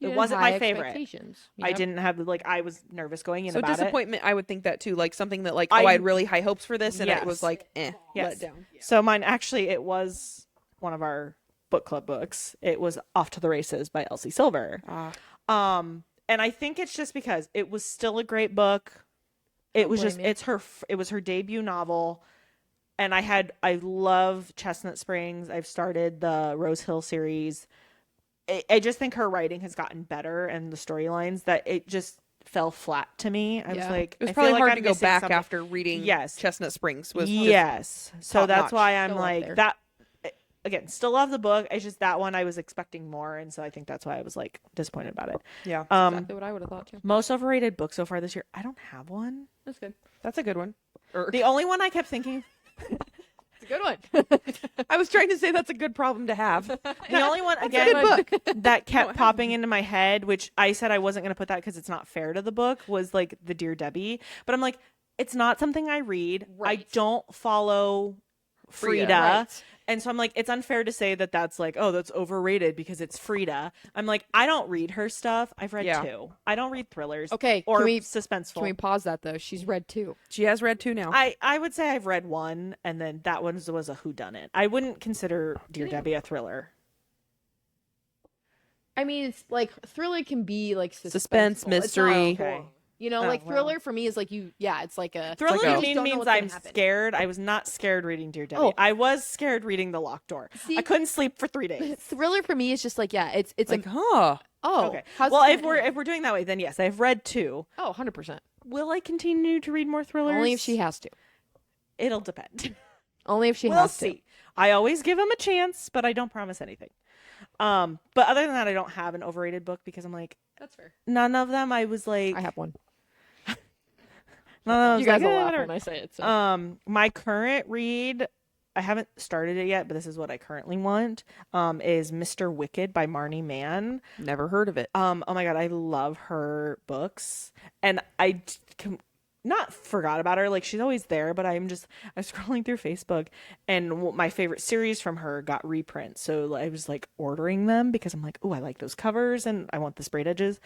You it didn't wasn't have my high favorite. expectations, I yep. didn't have like I was nervous going in So about it. disappointment, I would think that too. Like something that like, I- I had really high hopes for this, and Yes. it was like, Yes. let down. So mine actually it was one of our book club books. It was Off to the Races by Elsie Silver. And I think it's just because it was still a great book. It was just blame you. it was her debut novel. And I love Chestnut Springs. I've started the Rose Hill series. I just think her writing has gotten better and the storylines that it just fell flat to me. I was Yeah. like, It was I probably feel like hard I'm to go missing back something. after reading Yes. Chestnut Springs. Was just Yes. So top that's notch. why I'm Still up like there. that. Again, still love the book. It's just that one I was expecting more, and so I think that's why I was like disappointed about it. yeah. Exactly what I would have thought too. Most overrated book so far this year. I don't have one. That's good. That's a good one. The only one I kept thinking, It's a good one. I was trying to say that's a good problem to have. the only one a again good book. that kept popping into my head, which I said I wasn't going to put that because it's not fair to the book, was like the Dear Debbie. But I'm like, it's not something I read. Right. I don't follow Frida. Right. And so I'm like, it's unfair to say that that's like, oh, that's overrated because it's Frida. I'm like, I don't read her stuff. I've read 2. I don't read thrillers. Okay, Or can we- suspenseful. Can we pause that though? She's read 2. She has read 2 now. I would say I've read 1, and then that one was a whodunit. I wouldn't consider Dear Debbie a thriller. I mean, it's like thriller can be like Suspense, suspenseful. mystery. It's not long. You know, Oh, like well. thriller for me is like it's like a Thriller like a- to me you don't know means what's gonna I'm happen. scared. I was not scared reading Dear Debbie. Oh. I was scared reading The Locked Door. See? I couldn't sleep for 3 days. Thriller for me is just like it's Like, huh? Okay. how's Well, this if gonna end? we're doing that way, then yes, I've read 2. 100%. Will I continue to read more thrillers? Only if she has to. It'll depend. Only if she We'll has see. I always give them a chance, but I don't promise anything. But other than that, I don't have an overrated book because I'm like, to. That's fair. none of them. I was like, I have one. none of them. I was You guys like, will laugh whatever. when I say it. So. My current read, I haven't started it yet, but this is what I currently want. Is Mr. Wicked by Marnie Mann. Never heard of it. Oh my god, I love her books, and not forgot about her. Like, she's always there, but I'm scrolling through Facebook, and my favorite series from her got reprints. So I was like ordering them because I'm like, oh, I like those covers and I want the sprayed edges,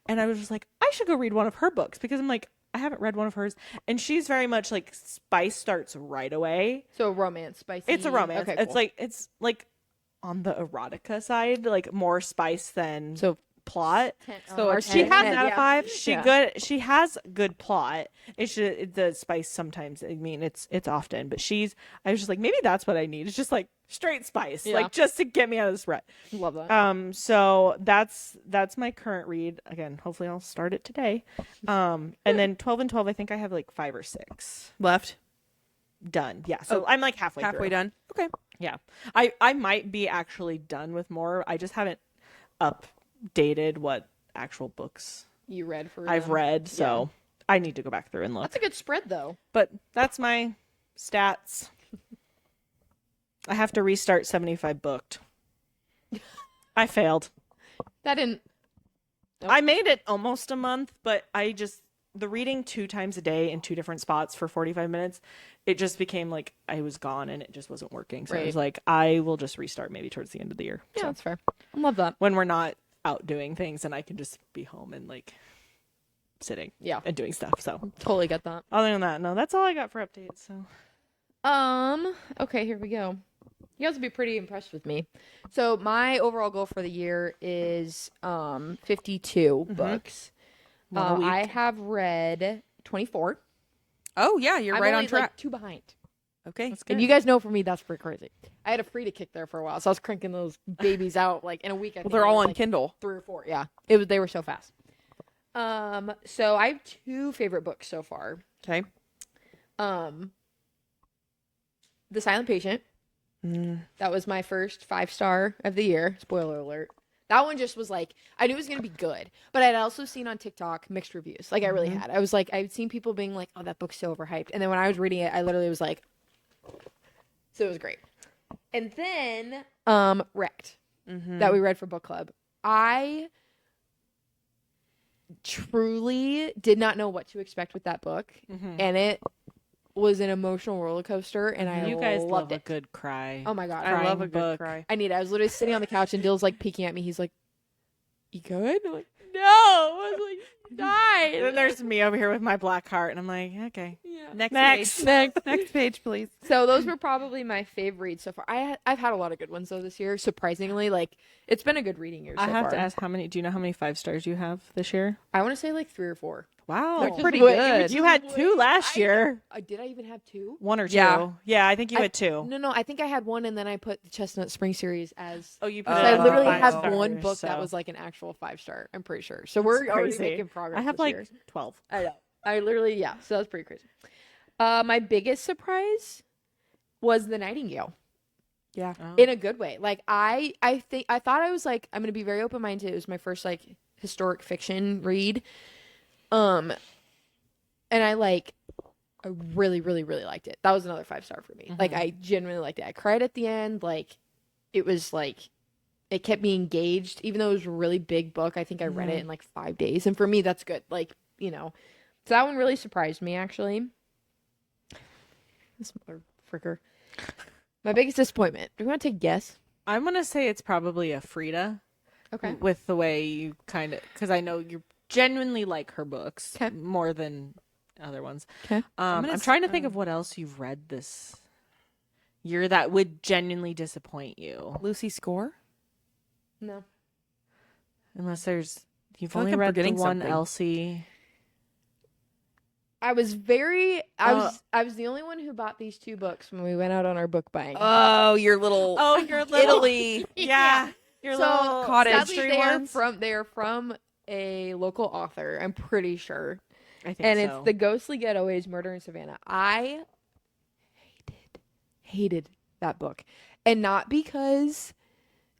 and I was just like, I should go read one of her books because I'm like, I haven't read one of hers, and she's very much like spice starts right away. So romance, spicy. It's a romance. Okay, cool. It's like on the erotica side, like more spice than So plot. So or she 10, has 10, out of yeah. 5. She has good plot. It's just the spice sometimes. I mean, it's often, but I was just like, maybe that's what I need. It's just like straight spice, Yeah. like just to get me out of this rut. Love that. So that's my current read. Again, hopefully I'll start it today. And then 12 and 12, I think I have like 5 or 6 Left. done. Yeah, so I'm like halfway Halfway through. done. Okay. Yeah, I might be actually done with more. I just haven't updated what actual books You read for I've them. read, so I need to go back through and look. That's a good spread though. But that's my stats. I have to restart 75 booked. I failed. That didn't. Nope. I made it almost a month, but the reading 2 times a day in 2 different spots for 45 minutes, it just became like I was gone and it just wasn't working. So I was Right. like, I will just restart maybe towards the end of the year. Yeah, So that's fair. I love that. when we're not out doing things and I can just be home and like sitting Yeah, and doing stuff. So totally get that. other than that, no, that's all I got for updates. So Okay, here we go. You guys will be pretty impressed with me. So my overall goal for the year is 52 books. One a week. I have read 24. Oh yeah, you're I'm right only, on track. like 2 behind. Okay. And you guys know for me that's pretty crazy. I had a free to kick there for a while, so I was cranking those babies out like in a week. I Well, think they're I all read, on like, Kindle. 3 or 4. Yeah, they were so fast. So I have 2 favorite books so far. Okay. The Silent Patient. That was my first 5-star of the year. Spoiler alert. That one just was like, I knew it was going to be good, but I'd also seen on TikTok mixed reviews. Like I really had. I was like, I'd seen people being like, oh, that book's so overhyped. And then when I was reading it, I literally was like, so it was great. And then, Wrecked, that we read for book club. I truly did not know what to expect with that book. And it was an emotional roller coaster, and I You guys loved love a it. good cry. Oh my God. I love a Crying good book. cry. I need it. I was literally sitting on the couch and Dill's like peeking at me. He's like, "You good?" I'm like, "No." I was like, And "Die." then there's me over here with my black heart, and I'm like, okay. Yeah. Next. Next page, please. So those were probably my favorite reads so far. I've had a lot of good ones though this year. Surprisingly, like it's been a good reading year so I have far. to ask, do you know how many 5 stars you have this year? I want to say like 3 or 4. Wow. Which is pretty way- good. which You is had way- 2 last year. Did I even have 2? 1 or 2. Yeah. Yeah, I think you I- had 2. No, I think I had 1, and then I put the Chestnut Spring series as. Oh, you So put it I as literally 5 have stars, one book that so was like an actual 5-star. I'm pretty sure. So we're already crazy. making progress. I have this like year. 12. I know. I literally, yeah. So that's pretty crazy. My biggest surprise was The Nightingale. Yeah. In a good way. Like I thought I was like, I'm gonna be very open minded. It was my first like historic fiction read. And I like I really, really, really liked it. That was another 5-star for me. Like, I genuinely liked it. I cried at the end. Like, it was like, it kept me engaged, even though it was a really big book. I think I read it in like 5 days. And for me, that's good. Like, you know, so that one really surprised me, actually. This motherfucker. My biggest disappointment. Do you want to take a guess? I'm gonna say it's probably a Frida. Okay. With the way you kind of, because I know you genuinely like her books 'Kay. more than other ones. Okay. I'm trying to think of what else you've read this year that would genuinely disappoint you. Lucy Score? No. Unless you've feel like only I'm read the forgetting one something. Elsie. I was the only one who bought these 2 books when we went out on our book buying. Oh, your little Your Italy. Yeah. Your So, little cottage. sadly, mystery they are from a local author, I'm pretty sure. I think And so. it's The Ghostly Getaways, Murder in Savannah. I hated that book. And not because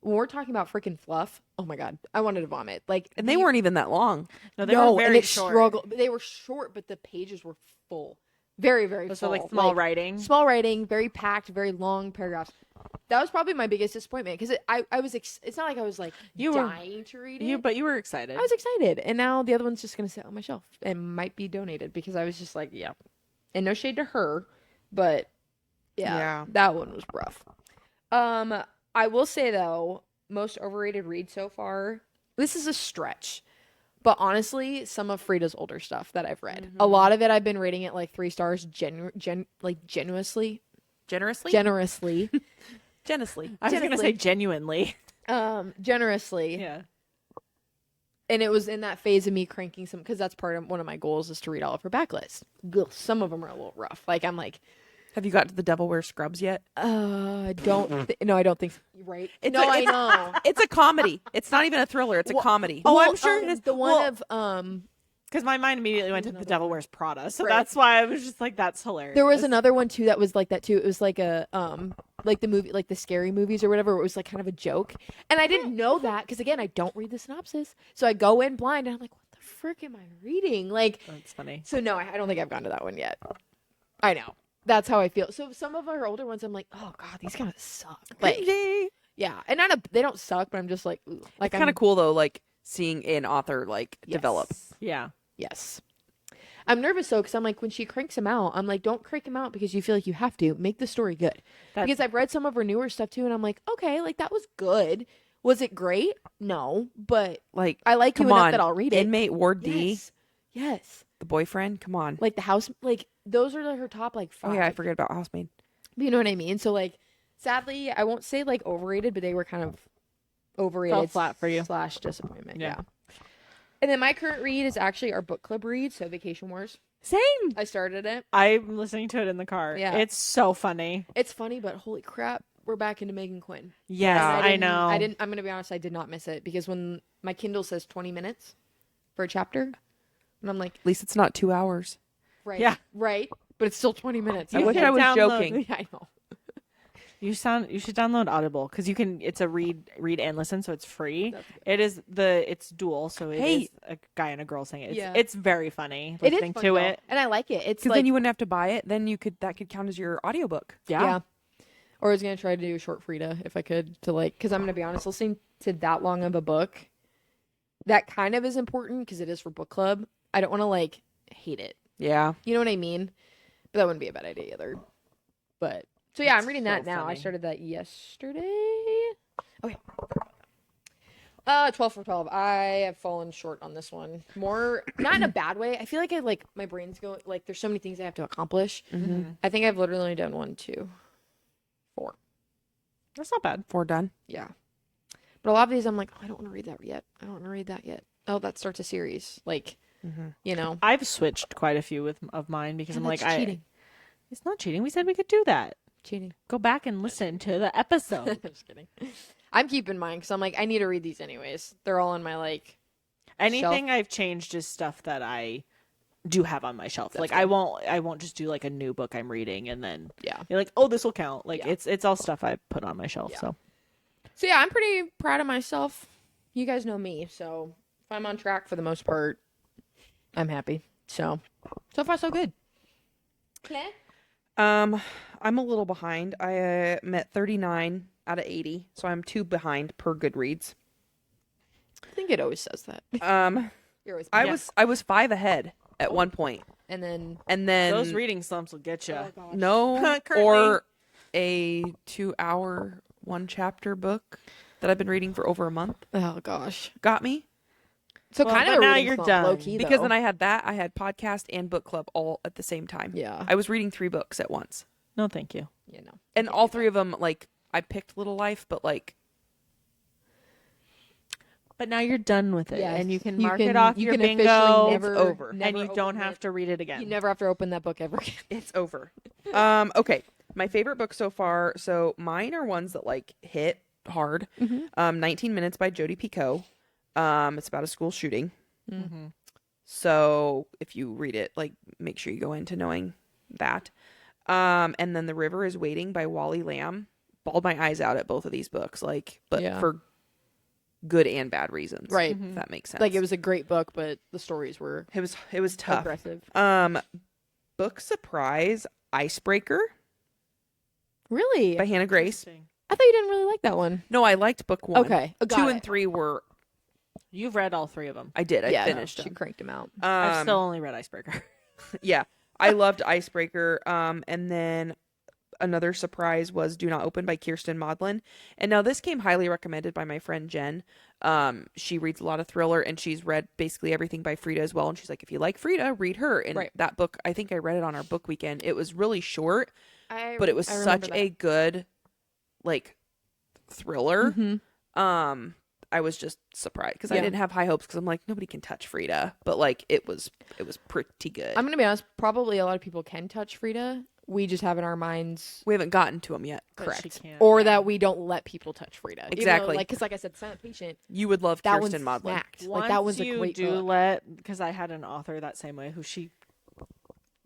when we're talking about freaking fluff, oh my God, I wanted to vomit. Like, And they weren't even that long. No, they were very and it short. struggled. They were short, but the pages were full. Very, very full. So like small writing. Small writing, very packed, very long paragraphs. That was probably my biggest disappointment because I was. It's not like I was like dying to read it. But you were excited. I was excited, and now the other one's just gonna sit on my shelf and might be donated because I was just like, yeah. And no shade to her, but yeah, that one was rough. I will say though, most overrated read so far. This is a stretch, but honestly, some of Frida's older stuff that I've read, a lot of it I've been rating it like 3 stars, generously. Generously. I was gonna say genuinely. Generously. Yeah. And it was in that phase of me cranking some, because that's one of my goals is to read all of her backlist. Some of them are a little rough. Like, I'm like, Have you got to The Devil Wears Scrubs yet? no, I don't think so. Right? It's I know. It's a comedy. It's not even a thriller. It's a comedy. Oh, I'm sure it is. The one Because my mind immediately went to The Devil Wears Prada, so Right. that's why I was just like, "That's hilarious." there was another one too that was like that too. It was like a like the movie, like the scary movies or whatever. It was like kind of a joke, and I didn't know that because again, I don't read the synopsis, so I go in blind and I'm like, "What the frick am I reading?" Like, That's funny. so no, I don't think I've gone to that one yet. I know. That's how I feel. So some of our older ones, I'm like, oh God, these kind of suck. Like, yeah, and they don't suck, but I'm just like, ooh. Like, It's kind of cool though, like seeing an author like Yes. develop. Yeah. Yes. I'm nervous though, because I'm like, when she cranks them out, I'm like, don't crank them out because you feel like you have to. Make the story good. Because I've read some of her newer stuff too, and I'm like, okay, like that was good. Was it great? No, but Like, I like you come enough on, that I'll read it. Inmate Ward D, Yes. Yes. the boyfriend. Come on. Like the house, like those are her top like 5. Oh yeah, I forget about Housemaid. You know what I mean? So like, sadly, I won't say like overrated, but they were kind of overrated. Fell flat for you. / disappointment. Yeah. Yeah. And then my current read is actually our book club read, so Vacation Wars. Same. I started it. I'm listening to it in the car. Yeah. It's so funny. It's funny, but holy crap, we're back into Megan Quinn. Yes, And I know. I'm gonna be honest, I did not miss it because when my Kindle says 20 minutes for a chapter, and I'm like, At least it's not 2 hours. right, Yeah. right, but it's still 20 minutes. I You wish can I was download- joking. Yeah, I know. You should download Audible because it's a read and listen, so it's free. That's good. It's dual, so it Hey. is a guy and a girl saying it. Yeah. It's very funny It is listening fun, to though, it. and I like it. It's Because like then you wouldn't have to buy it. Then that could count as your audiobook. yeah. Or I was gonna try to do a short Frida if I could to like, because I'm gonna be honest, listening to that long of a book, that kind of is important because it is for book club. I don't want to like hate it. Yeah. You know what I mean? But that wouldn't be a bad idea either. But so yeah, It's I'm reading so that now. I funny. started that yesterday. Oh yeah. 12 for 12. I have fallen short on this one. More, not in a bad way. I feel like my brain's going, like, there's so many things I have to accomplish. Mm-hmm. I think I've literally done 1, 2, 4. That's not bad. 4 done. Yeah. But a lot of these, I'm like, oh, I don't want to read that yet. I don't want to read that yet. Oh, that starts a series. Like, you know. I've switched quite a few of mine because Yeah, I'm like, that's cheating. it's not cheating. We said we could do that. Cheating. Go back and listen to the episode. Just kidding. I'm keeping mine because I'm like, I need to read these anyways. They're all on my like. Anything I've changed is stuff that I do have on my shelf. That's like good. I won't just do like a new book I'm reading and then Yeah. you're like, oh, this will count. Like Yeah. it's all stuff I put on my shelf. Yeah. So So yeah, I'm pretty proud of myself. You guys know me, so if I'm on track for the most part, I'm happy. So far so good. Claire? I'm a little behind. I am at 39 out of 80, so I'm 2 behind per Goodreads. I think it always says that. You're always I was 5 ahead at one point, and then and then Those reading slumps will get you. no, Currently. or a 2-hour 1-chapter book that I've been reading for over a month oh gosh. got me. So Well, kind of but a now reading you're slump, done. low key, Because though. then I had podcast and book club all at the same time. Yeah. I was reading 3 books at once, No, thank you. you know. and all 3 of them, like, I picked Little Life, but like, But now you're done with it, Yes. and you can You mark can- it off you your can bingo. officially never- it's over. never and you don't open have it. to read it again. You never have to open that book ever again. It's over. Okay. My favorite book so far. So mine are ones that like hit hard. 19 Minutes by Jodi Picoult. It's about a school shooting. Mm-hmm. So if you read it, like, make sure you go into knowing that. And then The River is Waiting by Wally Lamb. Bawled my eyes out at both of these books, like, but Yeah. for good and bad reasons. Right. If that makes sense. Like it was a great book, but the stories were it was tough. aggressive. Book Surprise Icebreaker Really? by Hannah Grace. I thought you didn't really like that one. No, I liked book 1. Okay. 2 got and it. 3 were, You've read all 3 of them. I did. I Yeah, finished She them. cranked him out. I've still only read Icebreaker. Yeah, I loved Icebreaker. And then another surprise was Do Not Open by Kirsten Maudlin. And now this came highly recommended by my friend Jen. She reads a lot of thriller, and she's read basically everything by Frida as well. And she's like, if you like Frida, read her. And Right. that book, I think I read it on our book weekend. It was really short, but it was I remember such that. a good, like, thriller. Mhm. I was just surprised because I Yeah. didn't have high hopes because I'm like, nobody can touch Frida, but like it was pretty good. I'm gonna be honest. Probably a lot of people can touch Frida. We just have in our minds, We haven't gotten to them yet. But Correct. she can't, or yeah. that we don't let people touch Frida. Even though, Exactly. like, because like I said, Silent Patient. You would love That Kirsten one's Maudlin. smacked. Like that one's a you great do book. let, because I had an author that same way who she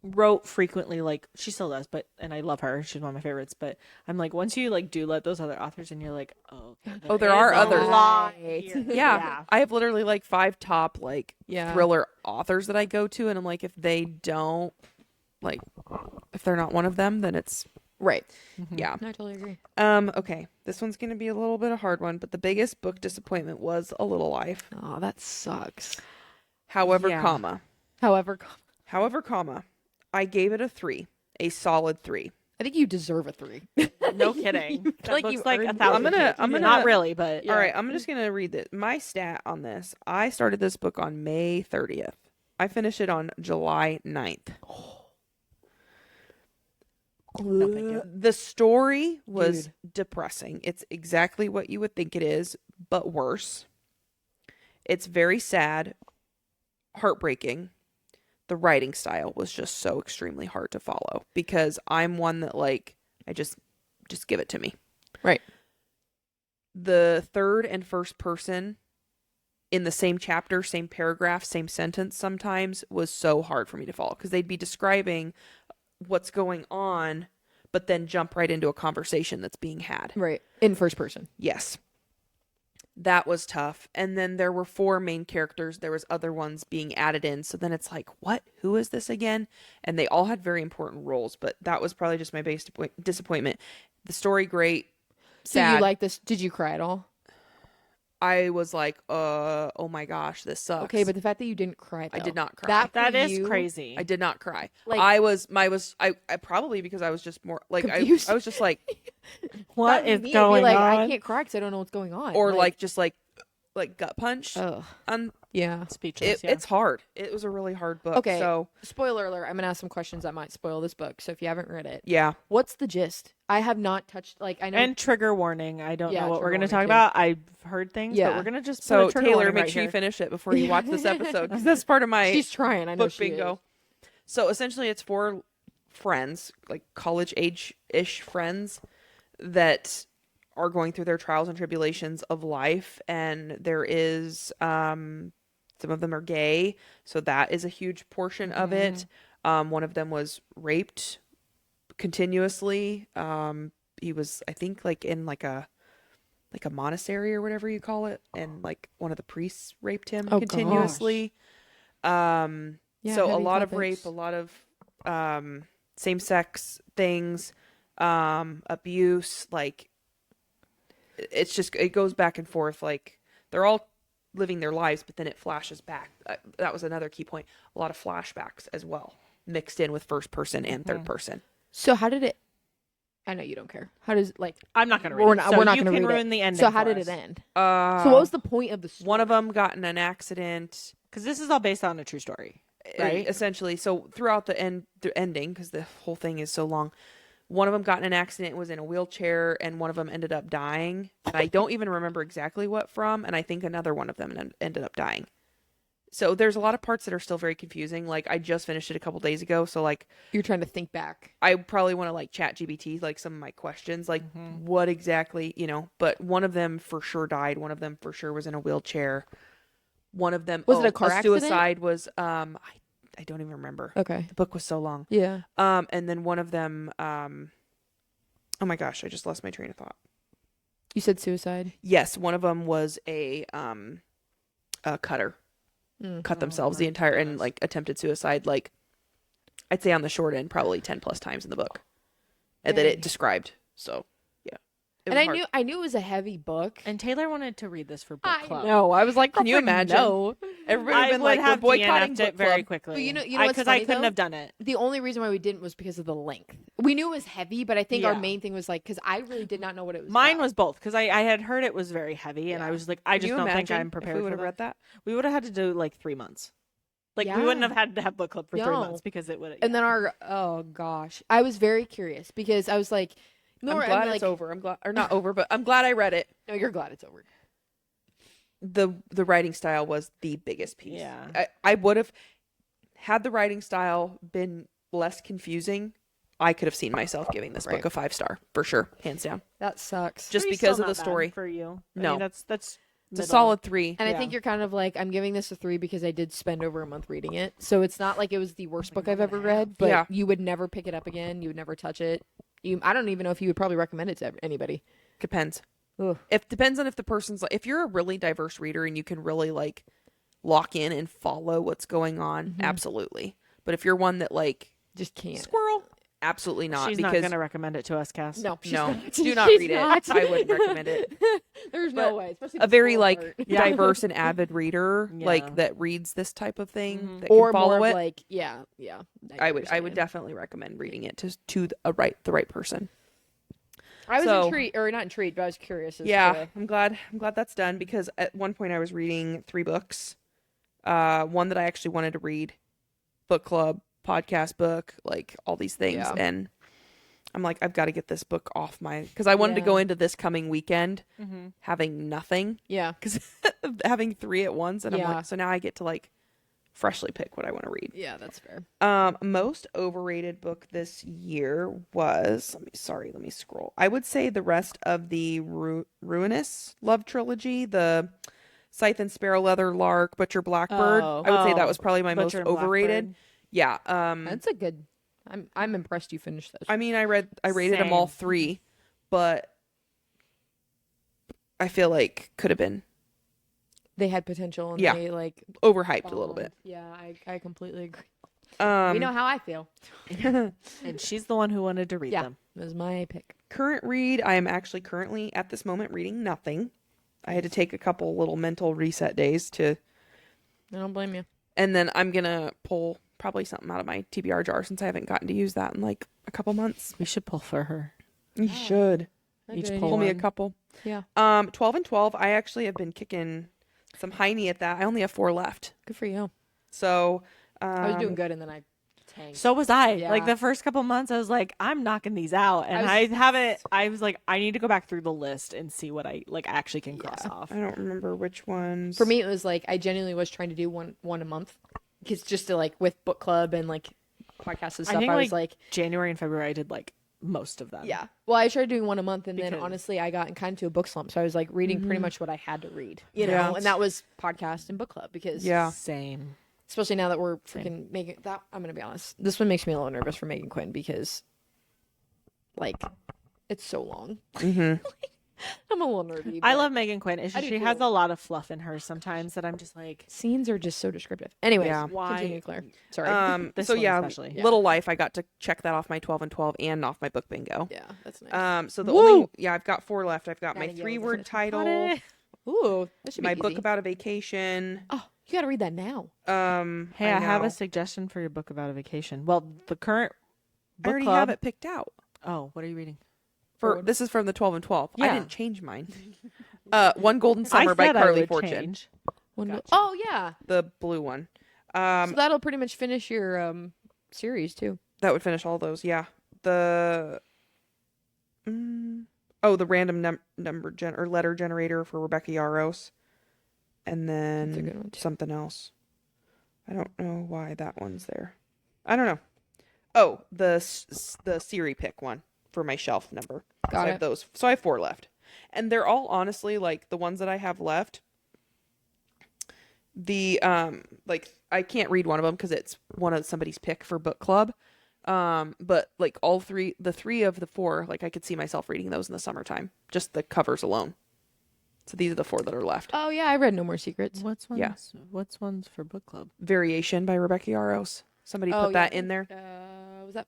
wrote frequently, like she still does, but and I love her, she's one of my favorites, but I'm like, once you like do let those other authors and you're like, oh, okay, Oh, there are is a others. lot Right. here. Yeah. I have literally like 5 top like Yeah. thriller authors that I go to, and I'm like, if they don't like, if they're not one of them, then it's Right. yeah. No, I totally agree. Okay, this one's gonna be a little bit a hard one, but the biggest book disappointment was A Little Life. Oh, that sucks. However, Yeah. However, I gave it a 3, a solid 3. I think you deserve a 3. No kidding. That Like book's you like earned 1,000 it. pages. I'm gonna- not really, but All right, I'm just going to read it. My stat on this. I started this book on May 30th. I finished it on July 9th. No, thank you. The story was depressing. It's exactly what you would think it is, but worse. It's very sad, heartbreaking. The writing style was just so extremely hard to follow because I'm one that like I just give it to me. Right. The third and first person in the same chapter, same paragraph, same sentence sometimes was so hard for me to follow because they'd be describing what's going on, but then jump right into a conversation that's being had. Right. In first person. Yes. That was tough. And then there were 4 main characters. There was other ones being added in. So then it's like, what? Who is this again? And they all had very important roles, but that was probably just my biggest disappointment. The story, great. Sad. Did you like this? Did you cry at all? I was like, oh my gosh, this sucks. Okay, but the fact that you didn't cry, though, I did not cry. that for is you- crazy. I did not cry. Like- I probably because I was just more like, I Confused. was just like, What That is would be going like, on? I can't cry because I don't know what's going on. or like just like gut punch. ugh. And Yeah. Speechless. it's hard. It was a really hard book. Okay. So Spoiler alert, I'm going to ask some questions that might spoil this book. So if you haven't read it, yeah. what's the gist? I have not touched, like, I know. And trigger warning. I don't Yeah, know what we're trigger going to warning, talk too. about. I've heard things, Yeah. but we're going to just So put a trigger Taylor, warning make right sure you here. finish it before you watch this episode because that's part of my She's trying. I know book she bingo. is. So essentially, it's 4 friends, like college age-ish friends, that are going through their trials and tribulations of life, and there is some of them are gay, so that is a huge portion of it. One of them was raped continuously. He was, I think, like in like a monastery or whatever you call it, and like one of the priests raped him Oh, continuously. Yeah, So a heavy lot of topics. rape, a lot of same-sex things, abuse, like it's just, it goes back and forth. Like they're all living their lives, but then it flashes back. That was another key point. A lot of flashbacks as well, mixed in with first person and third person. So how did it? I know you don't care. How does like I'm not gonna read we're it. not So we're not you going to can read ruin it. the ending. So how for did us. it end? So what was the point of the story? One of them got in an accident. Because this is all based on a true story, right? Essentially. So throughout the ending, because the whole thing is so long, one of them got in an accident, was in a wheelchair, and one of them ended up dying. And I don't even remember exactly what from, and I think another one of them ended up dying. So there's a lot of parts that are still very confusing. Like I just finished it a couple days ago, so like You're trying to think back. I probably want to like chat GBT like some of my questions, like what exactly, but one of them for sure died. One of them for sure was in a wheelchair. One of them Was it a car accident? suicide was I don't even remember. Okay. The book was so long. Yeah. And then one of them oh my gosh, I just lost my train of thought. You said suicide. Yes, one of them was a cutter. Cut themselves the entire and like attempted suicide, like I'd say on the short end probably 10 plus times in the book. And that it described. So yeah. And I knew it was a heavy book. And Taylor wanted to read this for book club. No, I was like, Can you imagine? No. Everybody I would been would like, we're have boycotting DNF'd book it very club. quickly. But you know what's because I funny, couldn't though? have done it. The only reason why we didn't was because of the length. We knew it was heavy, but I think our Yeah. main thing was like, because I really did not know what it was. Mine about. was both because I had heard it was very heavy, and I was like, I Can just you don't think imagine I'm if prepared we for would have that. read that? We would have had to do like 3 months. Like we Yeah. wouldn't have had to have book club for 3 No. months because it would. And then oh gosh, I was very curious because I was like, I'm glad it's over. I'm glad, or not over, but I'm glad I read it. No, you're glad it's over. The writing style was the biggest piece. Yeah. I would have had the writing style been less confusing. I could have seen myself giving this book a 5-star for sure, hands down. That sucks. Just Three's because still of the not bad story. for you. I No. mean, that's It's a middle. solid 3. And I Yeah. think you're kind of like, I'm giving this a 3 because I did spend over a month reading it. So it's not like it was the worst book I've ever read, but Yeah. you would never pick it up again. You would never touch it. I don't even know if you would probably recommend it to anybody. Depends. Ugh. If depends on if the person's like, if you're a really diverse reader and you can really like lock in and follow what's going on, absolutely. But if you're one that like Just can't. squirrel, absolutely not. She's because not going to recommend it to us, Cass. No, she's no, not. do not She's read not. it. I wouldn't recommend it. There's But no way. Especially A the very squirrel like part. Yeah. diverse and avid reader, Yeah. like that reads this type of thing, that Or can follow more it. of like, yeah. I would understand. definitely recommend reading it to the right person. I was So- intrigued, or not intrigued, but I was curious. As Yeah, to, I'm glad that's done because at one point I was reading 3 books. One that I actually wanted to read, book club, podcast book, like all these things. Yeah. And I'm like, I've got to get this book off because I wanted to go into this coming weekend having nothing yeah. because having 3 at once. And I'm Yeah. like, so now I get to like freshly pick what I want to read. Yeah, that's fair. Most overrated book this year was, let me scroll. I would say the rest of the Ruinous Love trilogy, the Scythe and Sparrow Leather Lark, Butcher Blackbird. I would say that was probably my Butcher most and overrated. Blackbird. Yeah. That's a good. I'm impressed you finished those. I mean, I rated them all 3, but I feel like could have been They had potential and Yeah. they like overhyped a little bit. Yeah, I completely agree. Um, You know how I feel. And she's the one who wanted to read Yeah, them. it was my pick. current read, I am actually currently at this moment reading nothing. I had to take a couple little mental reset days I don't blame you. and then I'm gonna pull probably something out of my TBR jar since I haven't gotten to use that in like a couple months. We should pull for her. You should Each Good pull pull me a one. couple. Yeah, 12 and 12. I actually have been kicking some hiney at that. I only have 4 left, good for you. so I was doing good and then I tanked. So was I. Yeah. Like the first couple months, I was like, I'm knocking these out, and I I was like, I need to go back through the list and see what I like actually can cross off. I don't remember which ones. For me, it was like I genuinely was trying to do one a month, because just to like with book club and like podcasts and stuff. I think was like, January and February, I did like most of them. yeah. Well, I started doing one a month, and then Because- honestly, I got kind of to a book slump. So I was like reading pretty much what I had to read, you know, Yeah. and that was podcast and book club because Yeah. Same. especially now that we're freaking making that. I'm gonna be honest, this one makes me a little nervous for Megan Quinn because, like, it's so long. I'm a little nerdy. I but love Megan Quinn. It's I just do she has too. a lot of fluff in her sometimes that I'm just like, Scenes are just so descriptive. Anyways, Yeah. why? continue, Claire. Sorry. This So one yeah, especially. Yeah. Little Life. I got to check that off my 12 and 12 and off my book bingo. Yeah, that's nice. So the Woo! only I've got 4 left. I've got my Nightingale is 3-word a title, Got it. Ooh, that should my be book easy. about a vacation. Oh, you got to read that now. Hey, I have know. a suggestion for your book about a vacation. Well, the current I book already club. have it picked out. Oh, what are you reading? This is from the 12 and 12. I Yeah. didn't change mine. One Golden I Summer by said I Carly would Fortune. change. Gotcha. Oh yeah. The blue one. So that'll pretty much finish your series too. That would finish all those. Yeah. The the random number or letter generator for Rebecca Yaros, and That's a then good one, too. something else. I don't know why that one's there. I don't know. Oh, the Siri pick one for my shelf number. Got so I it. have those. So I have 4 left, and they're all honestly like the ones that I have left. The like I can't read one of them because it's one of somebody's pick for book club. But like the 3 of the 4, like I could see myself reading those in the summertime. Just the covers alone. So these are the 4 that are left. Oh yeah, I read No More Secrets. What's ones? Yeah. What's ones for book club? Variation by Rebecca Yaros. Somebody Oh, put that in there. Was that?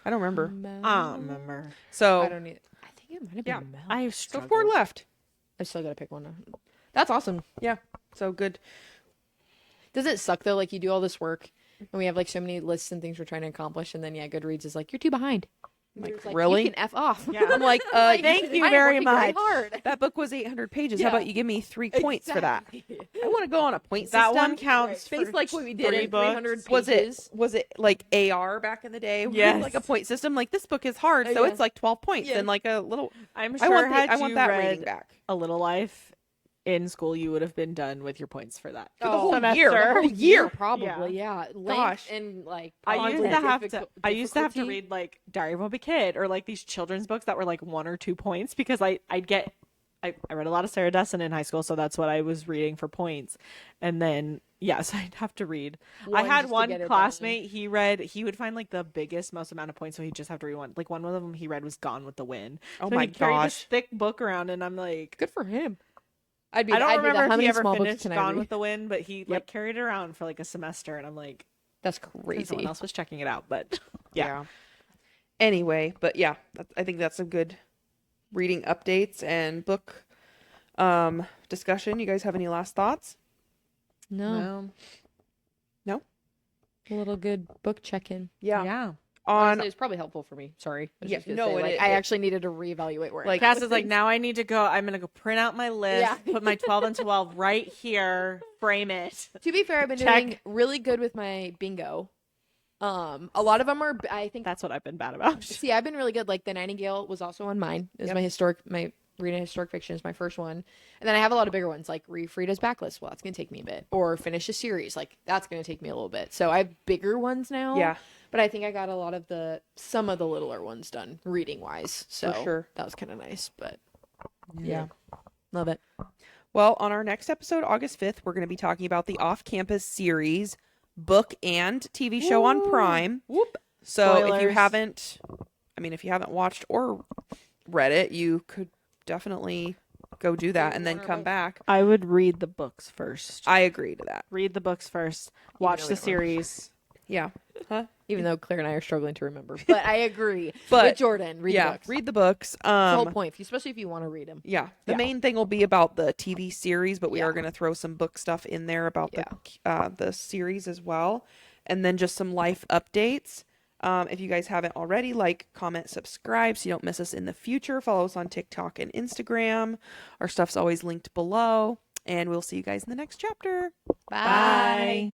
I don't remember. I don't remember. So I don't need. I think it might have been Yeah. Mel. I have so struggled. 4 left. I still gotta pick one. That's awesome. Yeah. So good. Does it suck though? Like you do all this work, and we have like so many lists and things we're trying to accomplish, and then Goodreads is like you're too behind. Like, It's really? You can f off. Yeah. I'm like, Thank you I am very working much. hard. that book was 800 pages. Yeah. How about you give me 3 points for that? Exactly. I want to go on a point That system. one counts. Based for like what we did 3 in books. 300 Was pages. it like AR back in the day? Yes. Like a point system. Like this book is hard, so Yeah. it's like 12 points Yeah. and like a little. I'm I sure want had I want you that read reading back. A Little Life in school, you would have been done with your points for that. For the whole semester. year. The whole year. probably. Yeah. Length Gosh. and like. I used probably to have to. difficult- I used to have to difficulty. read like Diary of a Wimpy Kid or like these children's books that were like 1 or 2 points because I'd get. I read a lot of Sarah Dessen in high school, so that's what I was reading for points. And then yes, I'd have to read. I One had just to one get it classmate. He would find like the biggest, most amount of points, so he'd just have to read one. Like one of them he read was Gone with the Wind. Oh So my he'd carry this gosh. thick book around, and I'm like, Good for him. I'd be. I don't I'd be remember how if many he ever small books finished can I Gone read? with the Wind, but he like Yep. carried it around for like a semester, and I'm like, That's 'cause crazy. no one else was checking it out, but yeah. Anyway, but yeah, I think that's a good reading updates and book discussion. You guys have any last thoughts? No, Well, a little good book check-in. yeah. On Honestly, it's probably helpful for me. Sorry. I was Yeah, just gonna no, say, it- like, it- I actually needed to reevaluate where. Like, Cass is like, now I need to go. I'm gonna go print out my list, Yeah. put my 12 and 12 right here, frame it. To be fair, I've been Check. doing really good with my bingo. A lot of them are. I think. That's what I've been bad about. See, I've been really good. Like the Nightingale was also on mine. Is my reading historic fiction is my first one, and then I have a lot of bigger ones like read Frida's Backlist. Well, that's gonna take me a bit, or finish a series. Like that's gonna take me a little bit. So I have bigger ones now. Yeah. But I think I got a lot of some of the littler ones done reading wise. So sure. that was kind of nice. But yeah, love it. Well, on our next episode, August 5th, we're going to be talking about the off-campus series, book and TV show on Prime. Whoop. So if you Spoilers. if you haven't watched or read it, you could definitely go do that and then come back. I would read the books first. I agree to that. Read the books first. Watch though we the don't series. Yeah. Even though Claire and I are struggling to remember, but I agree. But- With Jordan, read the Yeah, books. read the books. That's the whole point, especially if you want to read them. Yeah. The Yeah. main thing will be about the TV series, but we Yeah. are going to throw some book stuff in there about the series as well, and then just some life updates. If you guys haven't already, like, comment, subscribe so you don't miss us in the future. Follow us on TikTok and Instagram. Our stuff's always linked below, and we'll see you guys in the next chapter. Bye.